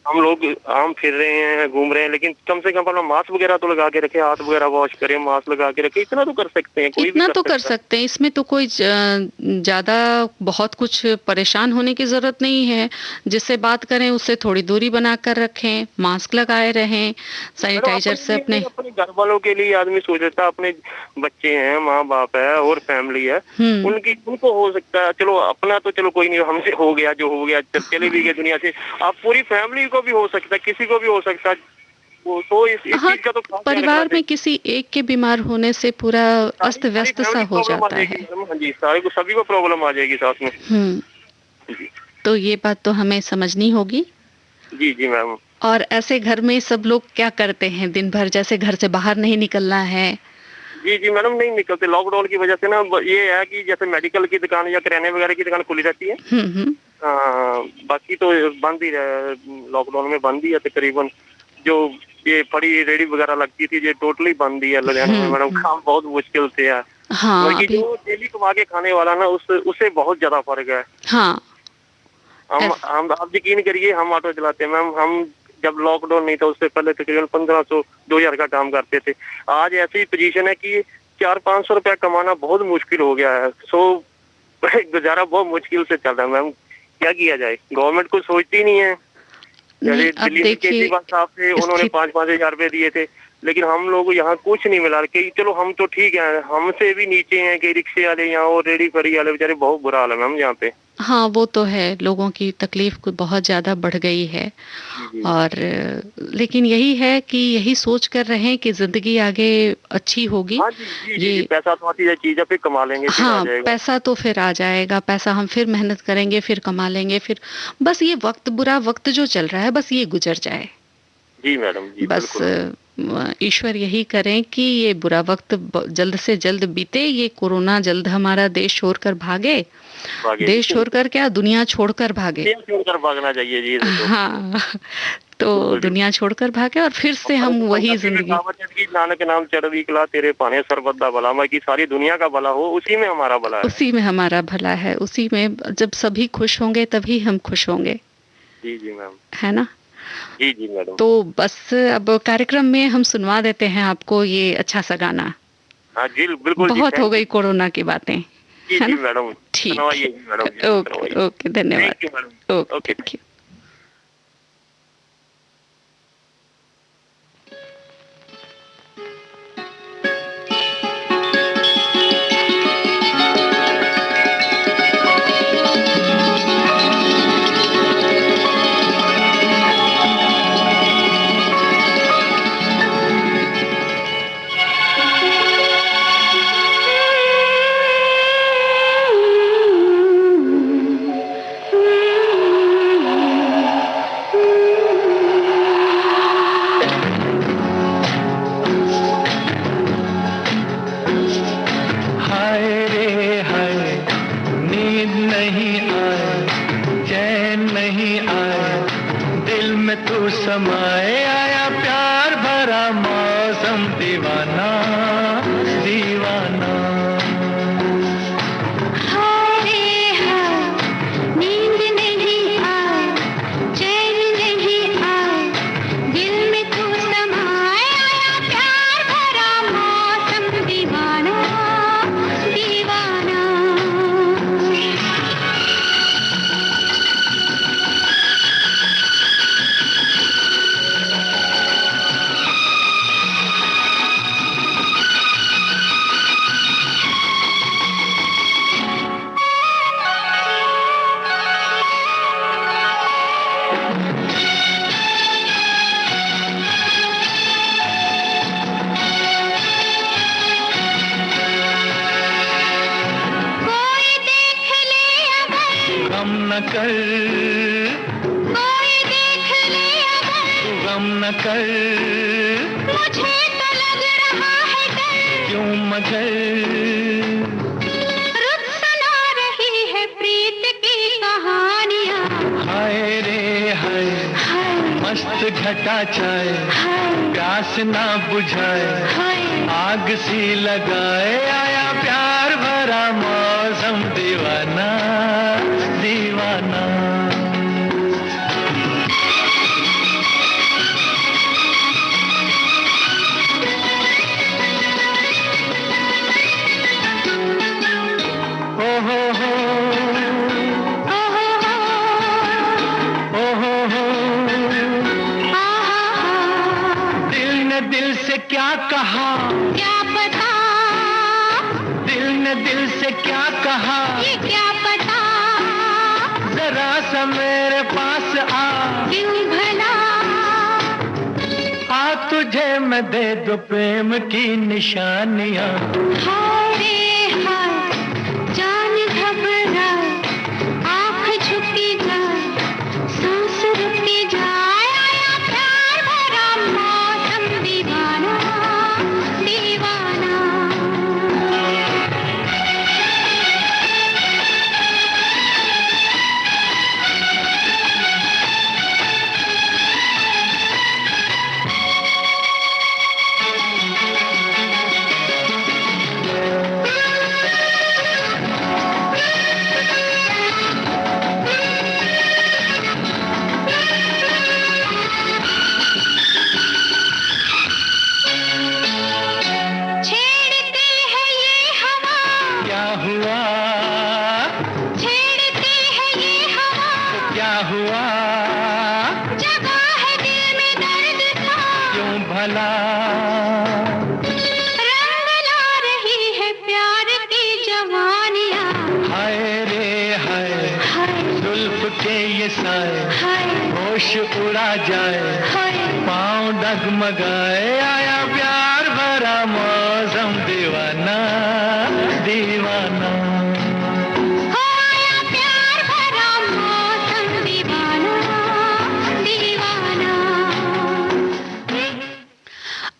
हम फिर रहे हैं, घूम रहे हैं, लेकिन कम से कम अपना मास्क वगैरह तो लगा के रखे, हाथ वगैरह वॉश करें, मास्क लगा के रखे, इतना तो कर सकते हैं, कोई इतना भी तो कर सकते हैं। इसमें तो कोई ज्यादा बहुत कुछ परेशान होने की जरूरत नहीं है। जिससे बात करें उससे थोड़ी दूरी बनाकर रखें, मास्क लगाए रहें, सैनिटाइजर से अपने घर वालों के लिए आदमी सोच लेता है, अपने बच्चे हैं, माँ बाप है और फैमिली है, उनको हो सकता है, चलो अपना तो चलो कोई नहीं, हमसे हो गया जो हो गया, चले भी गए दुनिया से, अब पूरी फैमिली को भी हो सकता है, किसी को भी हो सकता है। तो इस हाँ, चीज का तो परिवार में किसी एक के बीमार होने से पूरा अस्त व्यस्त सा हो जाता है। हाँ जी, सारे को, सभी को प्रॉब्लम आ जाएगी साथ में। तो ये बात तो हमें समझनी होगी। जी जी मैम। और ऐसे घर में सब लोग क्या करते हैं दिन भर, जैसे घर से बाहर नहीं निकलना है? जी जी मैडम, नहीं निकलते, लॉकडाउन की वजह से ना। ये है कि जैसे मेडिकल की दुकान या किराने वगैरह की दुकान खुली रहती है, बाकी तो बंद ही है, लॉकडाउन में बंद ही है तकरीबन। जो ये फड़ी रेडी वगैरह लगती थी, ये टोटली बंद ही है लुधियाना में मैडम। काम बहुत मुश्किल से है। हाँ, जो डेली कमा के खाने वाला ना, उससे बहुत ज्यादा फर्क है। हाँ, हम आप यकीन करिए, हम ऑटो चलाते हैं मैम, हम जब लॉकडाउन नहीं था उससे पहले तकरीबन 1500-2000 का काम करते थे। आज ऐसी पोजीशन है कि 400-500 रुपया कमाना बहुत मुश्किल हो गया है। गुजारा बहुत मुश्किल से चल रहा है मैम, क्या किया जाए? गवर्नमेंट कुछ सोचती नहीं है। दिल्ली में केजरीवाल साहब थे, उन्होंने 5-5 हजार रुपए दिए थे, लेकिन हम लोग यहाँ कुछ नहीं मिला। कि चलो हम तो ठीक है, हमसे भी नीचे हैं कि रिक्शे वाले यहाँ और रेडी फड़ी वाले बेचारे, बहुत बुरा हाल है मैम यहाँ पे। हाँ, वो तो है, लोगों की तकलीफ को बहुत ज्यादा बढ़ गई है। और लेकिन यही है कि यही सोच कर रहे कि जिंदगी आगे अच्छी होगी। हाँ जी, पैसा तो आती है, चीज फिर कमा लेंगे, फिर हाँ, आ जाएगा। पैसा तो फिर आ जाएगा, पैसा हम फिर मेहनत करेंगे, फिर कमा लेंगे, फिर बस ये वक्त, बुरा वक्त जो चल रहा है, बस ये गुजर जाए। जी मैडम जी, बस ईश्वर यही करें कि ये बुरा वक्त जल्द से जल्द बीते, ये कोरोना जल्द हमारा देश छोड़कर भागे। देश छोड़कर क्या, दुनिया छोड़कर भागे। छोड़कर भागना चाहिए जी। हाँ, तो दुनिया छोड़कर भागे और फिर से हम वही जिंदगी। नानक नाम चढ़वी कला तेरे पाने सर्वदा भला, मैं कि सारी दुनिया का भला हो, उसी में हमारा भला है। उसी में हमारा भला है, उसी में जब सभी खुश होंगे तभी हम खुश होंगे। जी जी मैम, है ना? जी जी मैडम। तो बस अब कार्यक्रम में हम सुनवा देते हैं आपको ये अच्छा सा गाना। हाँ जी, बिल्कुल। बहुत हो गई कोरोना की बातें। जी जी मैडम, ठीक, ओके ओके, धन्यवाद। Okay, thank you. समाए आया प्यार भरा मौसम, दीवाना दीवाना। नींद नहीं आए, चैन नहीं आए, दिल में तू समाए आया प्यार भरा मौसम, दीवाना दीवाना। कर, कोई देख ले अगर, तू गम न कर, मुझे तो लग रहा है डर, क्यों मगर रुत सुना रही है प्रीत की कहानियाँ। हाय रे हाय, मस्त घटा छाए, प्यास ना बुझाए, आग सी लगाए आया प्यार भरा मौसम, दीवाना दीवाना। कहा, क्या पता दिल ने दिल से क्या कहा, ये क्या पता, जरा सा मेरे पास आ, क्यों भला, आ तुझे मैं दे दूं प्रेम की निशानियां। हाय रे हाय, जान घबराए, आँख झुकी जाए, सांस रुकी जाए, आया प्यार भरा मौसम दीवाना दीवाना। छेड़ती है ये हवा, क्या हुआ, छेड़ती है ये हवा, क्या हुआ, जगा है दिल में दर्द था, क्यों भला, रंग ला रही है प्यार की जवानियाँ। हाय रे हाय, हाय जुल्फ के ये साए, हाय होश उड़ा जाए, हाय, पाँव डगमगाए, आया प्यार भरा मौसम दीवाना दीवाना। आया प्यार भरा मौसम दीवाना दीवाना।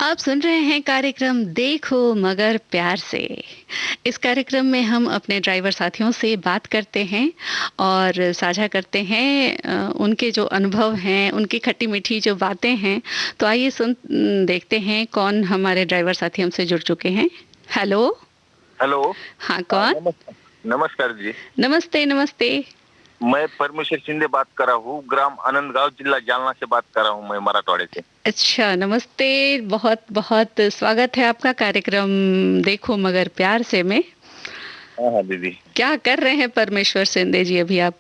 आप सुन रहे हैं कार्यक्रम देखो मगर प्यार से। इस कार्यक्रम में हम अपने ड्राइवर साथियों से बात करते हैं और साझा करते हैं उनके जो अनुभव हैं, उनकी खट्टी मीठी जो बातें हैं। तो आइए देखते हैं कौन हमारे ड्राइवर साथी हमसे जुड़ चुके हैं। हेलो। हेलो। हाँ, कौन? नमस्कार जी। नमस्ते नमस्ते। मैं परमेश्वर शिंदे बात कर रहा हूँ, ग्राम आनंदगांव, जिला जालना से बात कर रहा हूँ, मैं मराठवाड़े से। अच्छा, नमस्ते। बहुत बहुत स्वागत है आपका कार्यक्रम देखो मगर प्यार से में। हाँ दीदी। क्या कर रहे हैं परमेश्वर शिंदे जी अभी आप?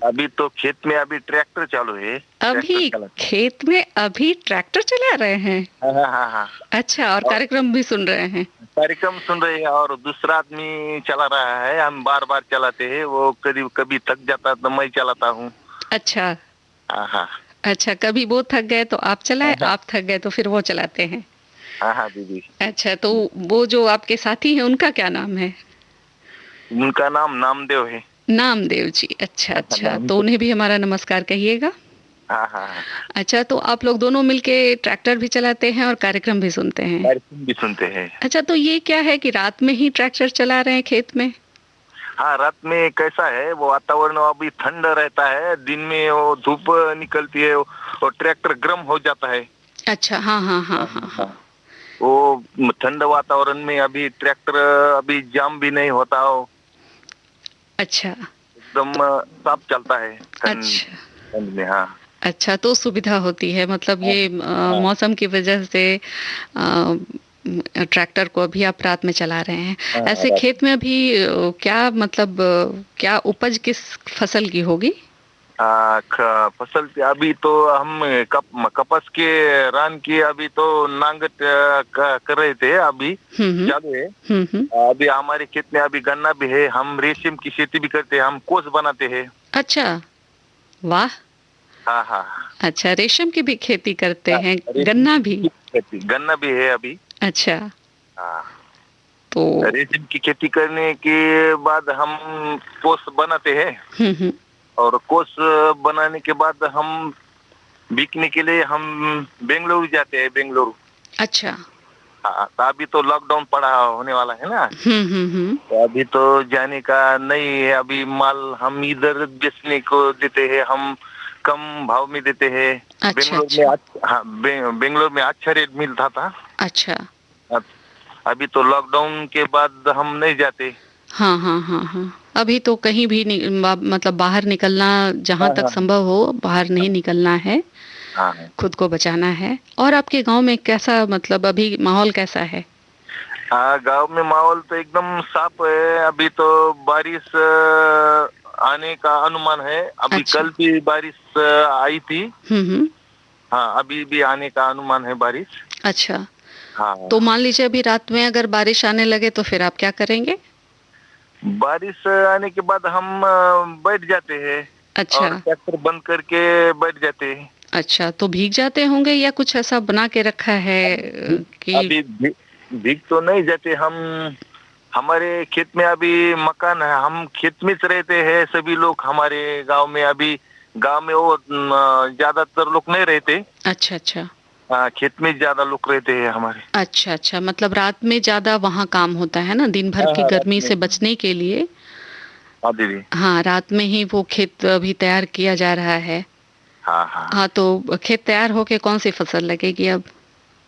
अभी तो खेत में अभी ट्रैक्टर चालू है। अभी खेत में अभी ट्रैक्टर चला रहे हैं? हाँ। अच्छा, और कार्यक्रम भी सुन रहे हैं? कार्यक्रम सुन रहे हैं और दूसरा आदमी चला रहा है, हम बार बार चलाते हैं, वो कभी कभी थक जाता है तो मैं चलाता हूँ। अच्छा। हाँ। अच्छा, कभी वो थक गए तो आप चलाए, आप थक गए तो फिर वो चलाते हैं? हाँ दीदी। अच्छा, तो वो जो आपके साथी हैं उनका क्या नाम है? उनका नाम नामदेव है। नामदेव जी। अच्छा, तो उन्हें भी हमारा नमस्कार कहिएगा। हाँ। अच्छा, तो आप लोग दोनों मिलके ट्रैक्टर भी चलाते हैं और कार्यक्रम भी सुनते हैं? कार्यक्रम भी सुनते हैं। अच्छा, तो ये क्या है कि रात में ही ट्रैक्टर चला रहे हैं खेत में? हाँ, रात में कैसा है, वो वातावरण अभी ठंड रहता है, दिन में वो धूप निकलती है और ट्रैक्टर गर्म हो जाता है। अच्छा, हाँ। वो ठंड वातावरण में अभी ट्रैक्टर अभी जाम भी नहीं होता हो। अच्छा, एकदम साफ चलता है। अच्छा ठंड में। हाँ। अच्छा, तो सुविधा होती है, मतलब ये मौसम की वजह से ट्रैक्टर को अभी आप रात में चला रहे हैं। ऐसे खेत में अभी क्या मतलब क्या उपज किस फसल की होगी? फसल अभी तो हम कपास के रान की अभी तो नांगत कर रहे थे, अभी चालू है। अभी हमारे खेत में अभी गन्ना भी है, हम रेशम की खेती भी करते हैं, हम कोस बनाते हैं। अच्छा, वाह। हाँ। अच्छा, रेशम की भी खेती करते हैं, गन्ना भी? गन्ना भी है अभी। अच्छा। हाँ, तो रेशम की खेती करने के बाद हम कोस बनाते हैं और कोस बनाने के बाद हम बिकने के लिए हम बेंगलुरु जाते हैं, बेंगलुरु। अच्छा। हाँ, तो अभी तो लॉकडाउन पड़ा होने वाला है ना। तो अभी तो जाने का नहीं है, अभी माल हम इधर बेचने को देते हैं, हम कम भाव में देते हैं। बेंगलोर में अच्छा रेट मिलता था। अच्छा। अभी तो लॉकडाउन के बाद हम नहीं जाते। हाँ। अभी तो कहीं भी मतलब बाहर निकलना, जहाँ तक संभव हो बाहर नहीं निकलना है। हाँ। खुद को बचाना है। और आपके गांव में कैसा, मतलब अभी माहौल कैसा है? हाँ, गांव में माहौल तो एकदम साफ है। अभी तो बारिश आने का अनुमान है। अभी अच्छा। कल भी बारिश आई थी। हाँ, अभी भी आने का अनुमान है बारिश। अच्छा, हाँ। तो मान लीजिए अभी रात में अगर बारिश आने लगे तो फिर आप क्या करेंगे? बारिश आने के बाद हम बैठ जाते हैं। अच्छा। और ट्रैक्टर बंद करके बैठ जाते हैं। अच्छा, तो भीग जाते होंगे या कुछ ऐसा बना के रखा है कि? अभी भीग तो नहीं जाते हम। हमारे खेत में अभी मकान है, हम खेत में रहते हैं सभी लोग हमारे गांव में। अभी गांव में वो ज्यादातर लोग नहीं रहते। अच्छा अच्छा। खेत में ज्यादा लोग रहते हैं हमारे। अच्छा अच्छा, मतलब रात में ज्यादा वहाँ काम होता है ना, दिन भर की गर्मी से बचने के लिए। हाँ दीदी। हाँ, रात में ही वो खेत अभी तैयार किया जा रहा है। हाँ हाँ। हाँ, तो खेत तैयार होके कौन सी फसल लगेगी अब?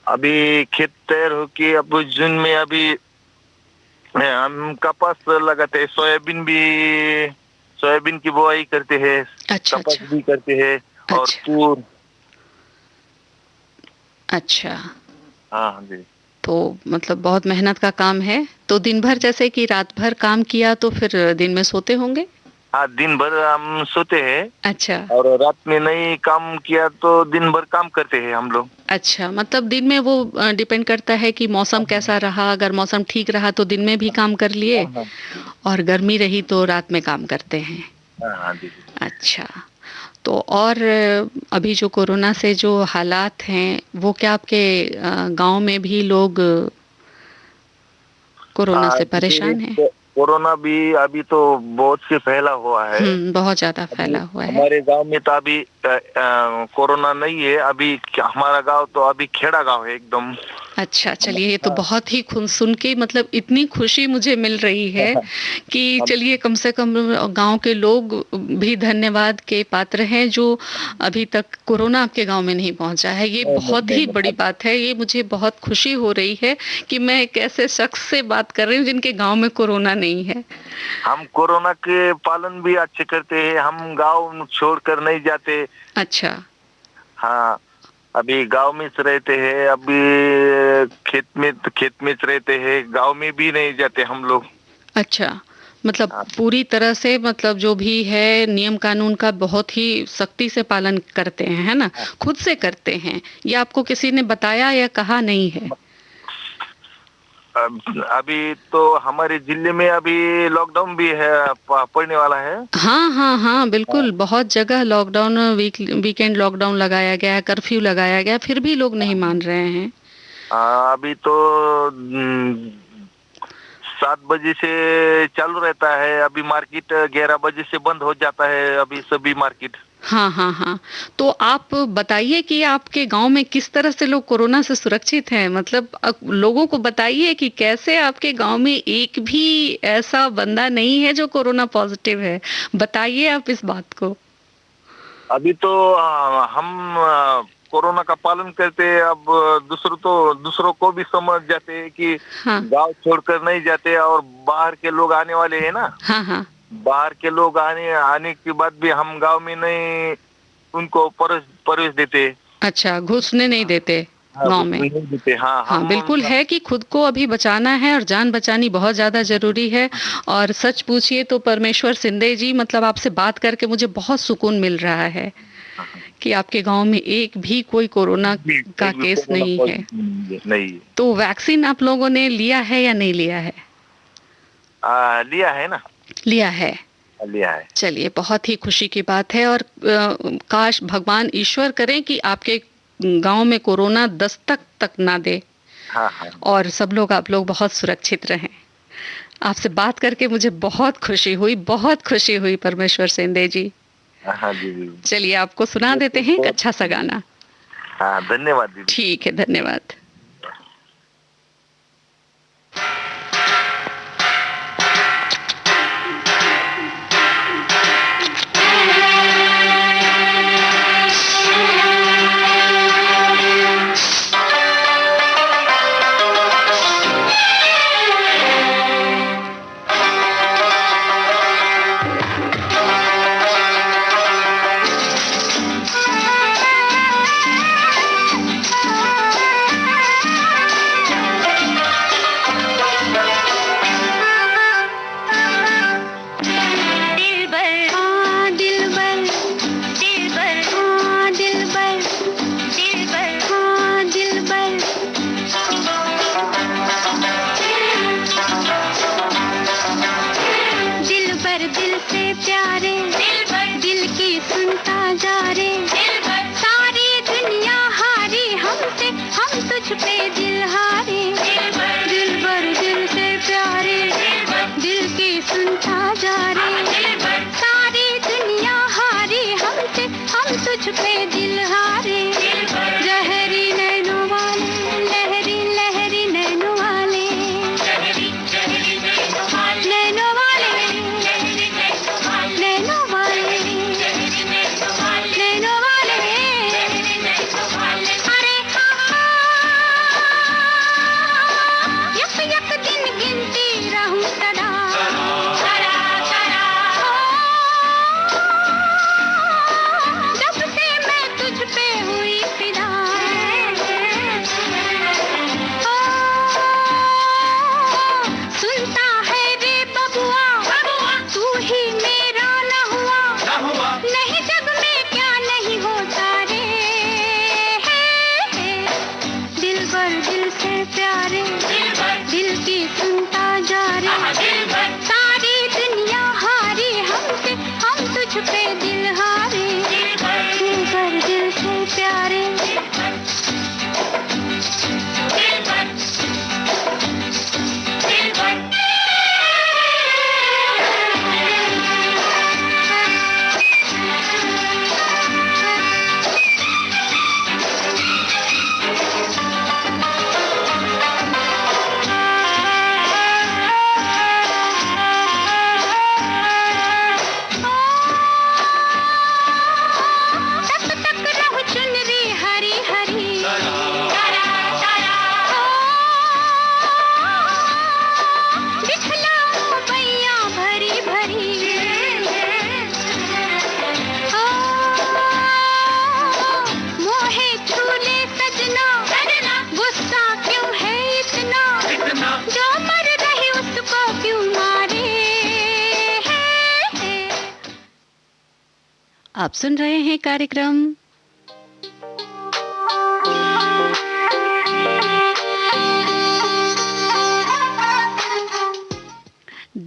अभी खेत तैयार होके अब जून में अभी हम कपास लगाते हैं, सोयाबीन की बुआई करते हैं। अच्छा कपास अच्छा। भी करते हैं और अच्छा तूर। अच्छा। हाँ जी। तो मतलब बहुत मेहनत का काम है। तो दिन भर जैसे कि रात भर काम किया तो फिर दिन में सोते होंगे? हाँ, दिन भर हम सोते हैं। अच्छा। और रात में नहीं काम किया तो दिन भर काम करते हैं हम लोग। अच्छा, मतलब दिन में वो डिपेंड करता है कि मौसम कैसा रहा। अगर मौसम ठीक रहा तो दिन में भी काम कर लिए, और गर्मी रही तो रात में काम करते हैं। हाँ दीदी। अच्छा, तो और अभी जो कोरोना से जो हालात हैं वो क्या आपके गांव में भी लोग कोरोना से परेशान हैं? कोरोना भी अभी तो बहुत से फैला हुआ है। बहुत ज्यादा फैला हुआ है। हमारे गांव में तो अभी कोरोना नहीं है। अभी हमारा गांव तो अभी खेड़ा गांव है एकदम। अच्छा, चलिए ये तो बहुत ही सुन के मतलब इतनी खुशी मुझे मिल रही है कि चलिए कम से कम गांव के लोग भी धन्यवाद के पात्र हैं जो अभी तक कोरोना आपके गांव में नहीं पहुंचा है। ये बहुत ही बड़ी बात है। ये मुझे बहुत खुशी हो रही है कि मैं एक ऐसे शख्स से बात कर रही हूँ जिनके गांव में कोरोना नहीं है। हम कोरोना के पालन भी अच्छे करते हैं। हम गाँव छोड़कर नहीं जाते। अच्छा। हाँ, अभी गांव में रहते हैं। अभी खेत में रहते हैं। गांव में भी नहीं जाते हम लोग। अच्छा, मतलब पूरी तरह से मतलब जो भी है नियम कानून का बहुत ही सख्ती से पालन करते हैं, है ना? खुद से करते हैं या आपको किसी ने बताया या कहा नहीं है? अभी तो हमारे जिले में अभी लॉकडाउन भी है, पड़ने वाला है। हाँ हाँ हाँ, बिल्कुल। बहुत जगह लॉकडाउन, वीकेंड लॉकडाउन लगाया गया है, कर्फ्यू लगाया गया, फिर भी लोग नहीं मान रहे हैं। अभी तो 7 बजे से चालू रहता है। अभी मार्केट 11 बजे से बंद हो जाता है अभी सभी मार्केट। हाँ हाँ हाँ, तो आप बताइए कि आपके गांव में किस तरह से लोग कोरोना से सुरक्षित हैं। मतलब लोगों को बताइए कि कैसे आपके गांव में एक भी ऐसा बंदा नहीं है जो कोरोना पॉजिटिव है। बताइए आप इस बात को। अभी तो हम कोरोना का पालन करते हैं। अब दूसरों को भी समझ जाते हैं कि गांव छोड़कर नहीं जाते। और बाहर के लोग आने वाले हैं ना। हाँ हाँ। बाहर के लोग आने के बाद भी हम गांव में नहीं उनको प्रवेश देते। अच्छा, घुसने नहीं देते गांव में? नहीं देते। हाँ हाँ, बिल्कुल है कि खुद को अभी बचाना है और जान बचानी बहुत ज्यादा जरूरी है। और सच पूछिए तो परमेश्वर सिंधे जी, मतलब आपसे बात करके मुझे बहुत सुकून मिल रहा है कि आपके गांव में एक भी कोई कोरोना का केस नहीं है। नहीं। तो वैक्सीन आप लोगों ने लिया है या नहीं लिया है? लिया है ना। लिया है। लिया है। चलिए, बहुत ही खुशी की बात है। और काश भगवान ईश्वर करें कि आपके गांव में कोरोना दस्तक तक ना दे। हाँ हाँ। और सब लोग आप लोग बहुत सुरक्षित रहें। आपसे बात करके मुझे बहुत खुशी हुई परमेश्वर सिंधे जी। हाँ जी। चलिए, आपको सुना देते हैं एक अच्छा सा गाना। हाँ, धन्यवाद दीदी। ठीक है, धन्यवाद। तुझ पे दिल हारे, जहरी नैनों वाले, लहरी लहरी नैनों वाले, नैनों वाले, नैनों वाले, नैनों वाले, अरे यक यक दिन गिनती रहूं सदा, जब से मैं तुझ पे हुई फिदा, सुनता है रे बबुआ, तू ही मेरा न हुआ, नहीं जग में क्या नहीं होता रे, दिल भर दिल से प्यारे, दिल की सुनता जा रे, सारी दुनिया हारी हमसे, हम तुझ पे दिल हारे, दिल भर दिल से प्यारे, तक तक रहूं चुनरी हरी हरी, दिखलाऊं बैया भरी भरी, मोहे छूले सजना, गुस्सा क्यों है इतना, जो मर रही उसको क्यों मारे, आप सुन रहे हैं कार्यक्रम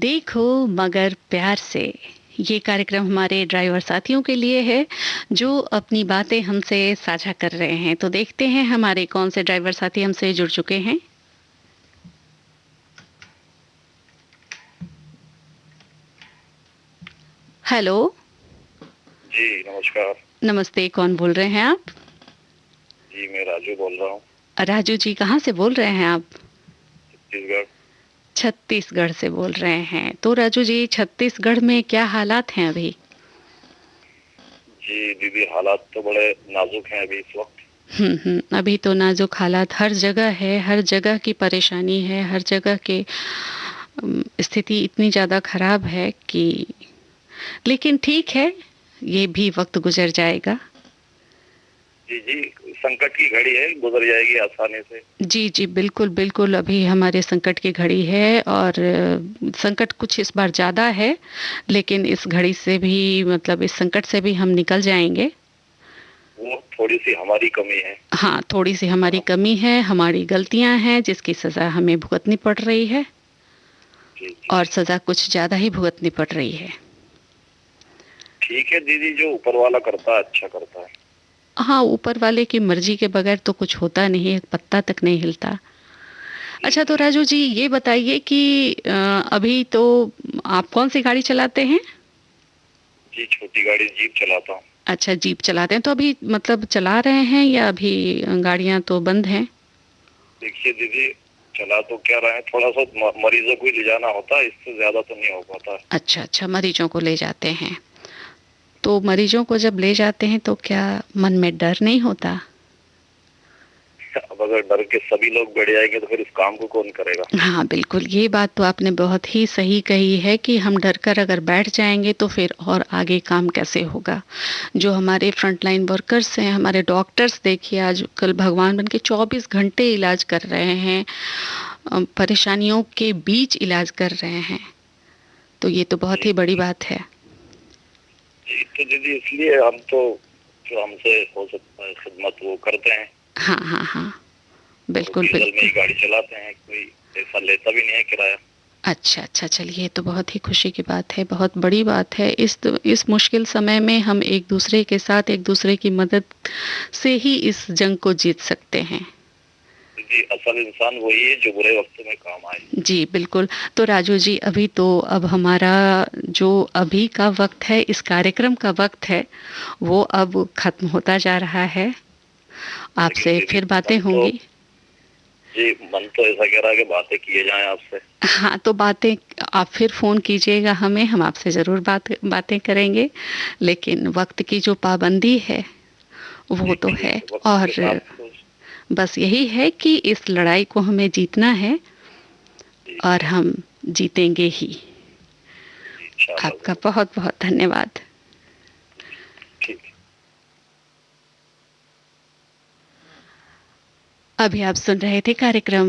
देखो मगर प्यार से। ये कार्यक्रम हमारे ड्राइवर साथियों के लिए है जो अपनी बातें हमसे साझा कर रहे हैं। तो देखते हैं हमारे कौन से ड्राइवर साथी हमसे जुड़ चुके हैं। हेलो जी नमस्कार। नमस्ते, कौन बोल रहे हैं आप? जी मैं राजू बोल रहा हूँ। राजू जी, कहाँ से बोल रहे हैं आप? छत्तीसगढ़। छत्तीसगढ़ से बोल रहे हैं। तो राजू जी, छत्तीसगढ़ में क्या हालात हैं अभी? जी दीदी, हालात तो बड़े नाजुक हैं अभी इस वक्त। अभी तो नाजुक हालात हर जगह है, हर जगह की परेशानी है, हर जगह के स्थिति इतनी ज़्यादा खराब है कि, लेकिन ठीक है, ये भी वक्त गुजर जाएगा। जी जी, संकट की घड़ी है, गुजर जाएगी आसानी से। जी जी, बिल्कुल बिल्कुल, अभी हमारे संकट की घड़ी है और संकट कुछ इस बार ज़्यादा है, लेकिन इस घड़ी से भी, मतलब इस संकट से भी हम निकल जाएंगे। वो थोड़ी सी हमारी कमी है। हाँ, थोड़ी सी हमारी कमी है, हमारी गलतियां हैं जिसकी सज़ा हमें भुगतनी पड़ रही है। जी। और सज़ा कुछ ज़्यादा ही भुगतनी पड़ रही है। ठीक है दीदी, जो ऊपर वाला करता है अच्छा करता है। हाँ, ऊपर वाले की मर्जी के बगैर तो कुछ होता नहीं, एक पत्ता तक नहीं हिलता। अच्छा, तो राजू जी ये बताइए कि अभी तो आप कौन सी गाड़ी चलाते हैं? जी छोटी गाड़ी जीप चलाता हूँ। अच्छा, जीप चलाते हैं। तो अभी मतलब चला रहे हैं या अभी गाड़ियाँ तो बंद हैं? देखिए दीदी, चला तो क्या रहे हैं, थोड़ा सा मरीजों को ले जाना होता है, इससे ज्यादा तो नहीं हो पाता। अच्छा अच्छा, मरीजों को ले जाते हैं। तो मरीजों को जब ले जाते हैं तो क्या मन में डर नहीं होता? अब अगर डर के सभी लोग बैठ जाएंगे तो फिर इस काम को कौन करेगा? हाँ बिल्कुल, ये बात तो आपने बहुत ही सही कही है कि हम डर कर अगर बैठ जाएंगे तो फिर और आगे काम कैसे होगा। जो हमारे फ्रंटलाइन वर्कर्स हैं, हमारे डॉक्टर्स, देखिए आज कल भगवान बन के 24 घंटे इलाज कर रहे हैं, परेशानियों के बीच इलाज कर रहे हैं। तो ये तो बहुत ही बड़ी बात है। जी तो दीदी, इसलिए हम तो जो हमसे हो सकता है खिदमत वो करते हैं। हाँ हाँ हाँ, बिल्कुल डीजल बिल्कुल। में ही गाड़ी चलाते हैं, कोई ऐसा लेता भी नहीं है किराया। अच्छा अच्छा, चलिए, ये तो बहुत ही खुशी की बात है, बहुत बड़ी बात है। इस मुश्किल समय में हम एक दूसरे के साथ, एक दूसरे की मदद से ही इस जंग को जीत सकते हैं। कि असल इंसान वही है जो बुरे वक्त में काम आए। जी बिल्कुल। तो राजू जी, अभी तो अब हमारा जो अभी का वक्त है, इस कार्यक्रम का वक्त है, वो अब खत्म होता जा रहा है। आपसे फिर बातें होंगी। जी, मन तो ऐसा कह रहा है कि बातें किए जाएं आपसे। हाँ, तो बातें आप फिर फोन कीजिएगा हमें, हम आपसे जरूर बातें करेंगे, लेकिन वक्त की जो पाबंदी है वो तो है, और बस यही है कि इस लड़ाई को हमें जीतना है और हम जीतेंगे ही। आपका बहुत बहुत धन्यवाद। अभी आप सुन रहे थे कार्यक्रम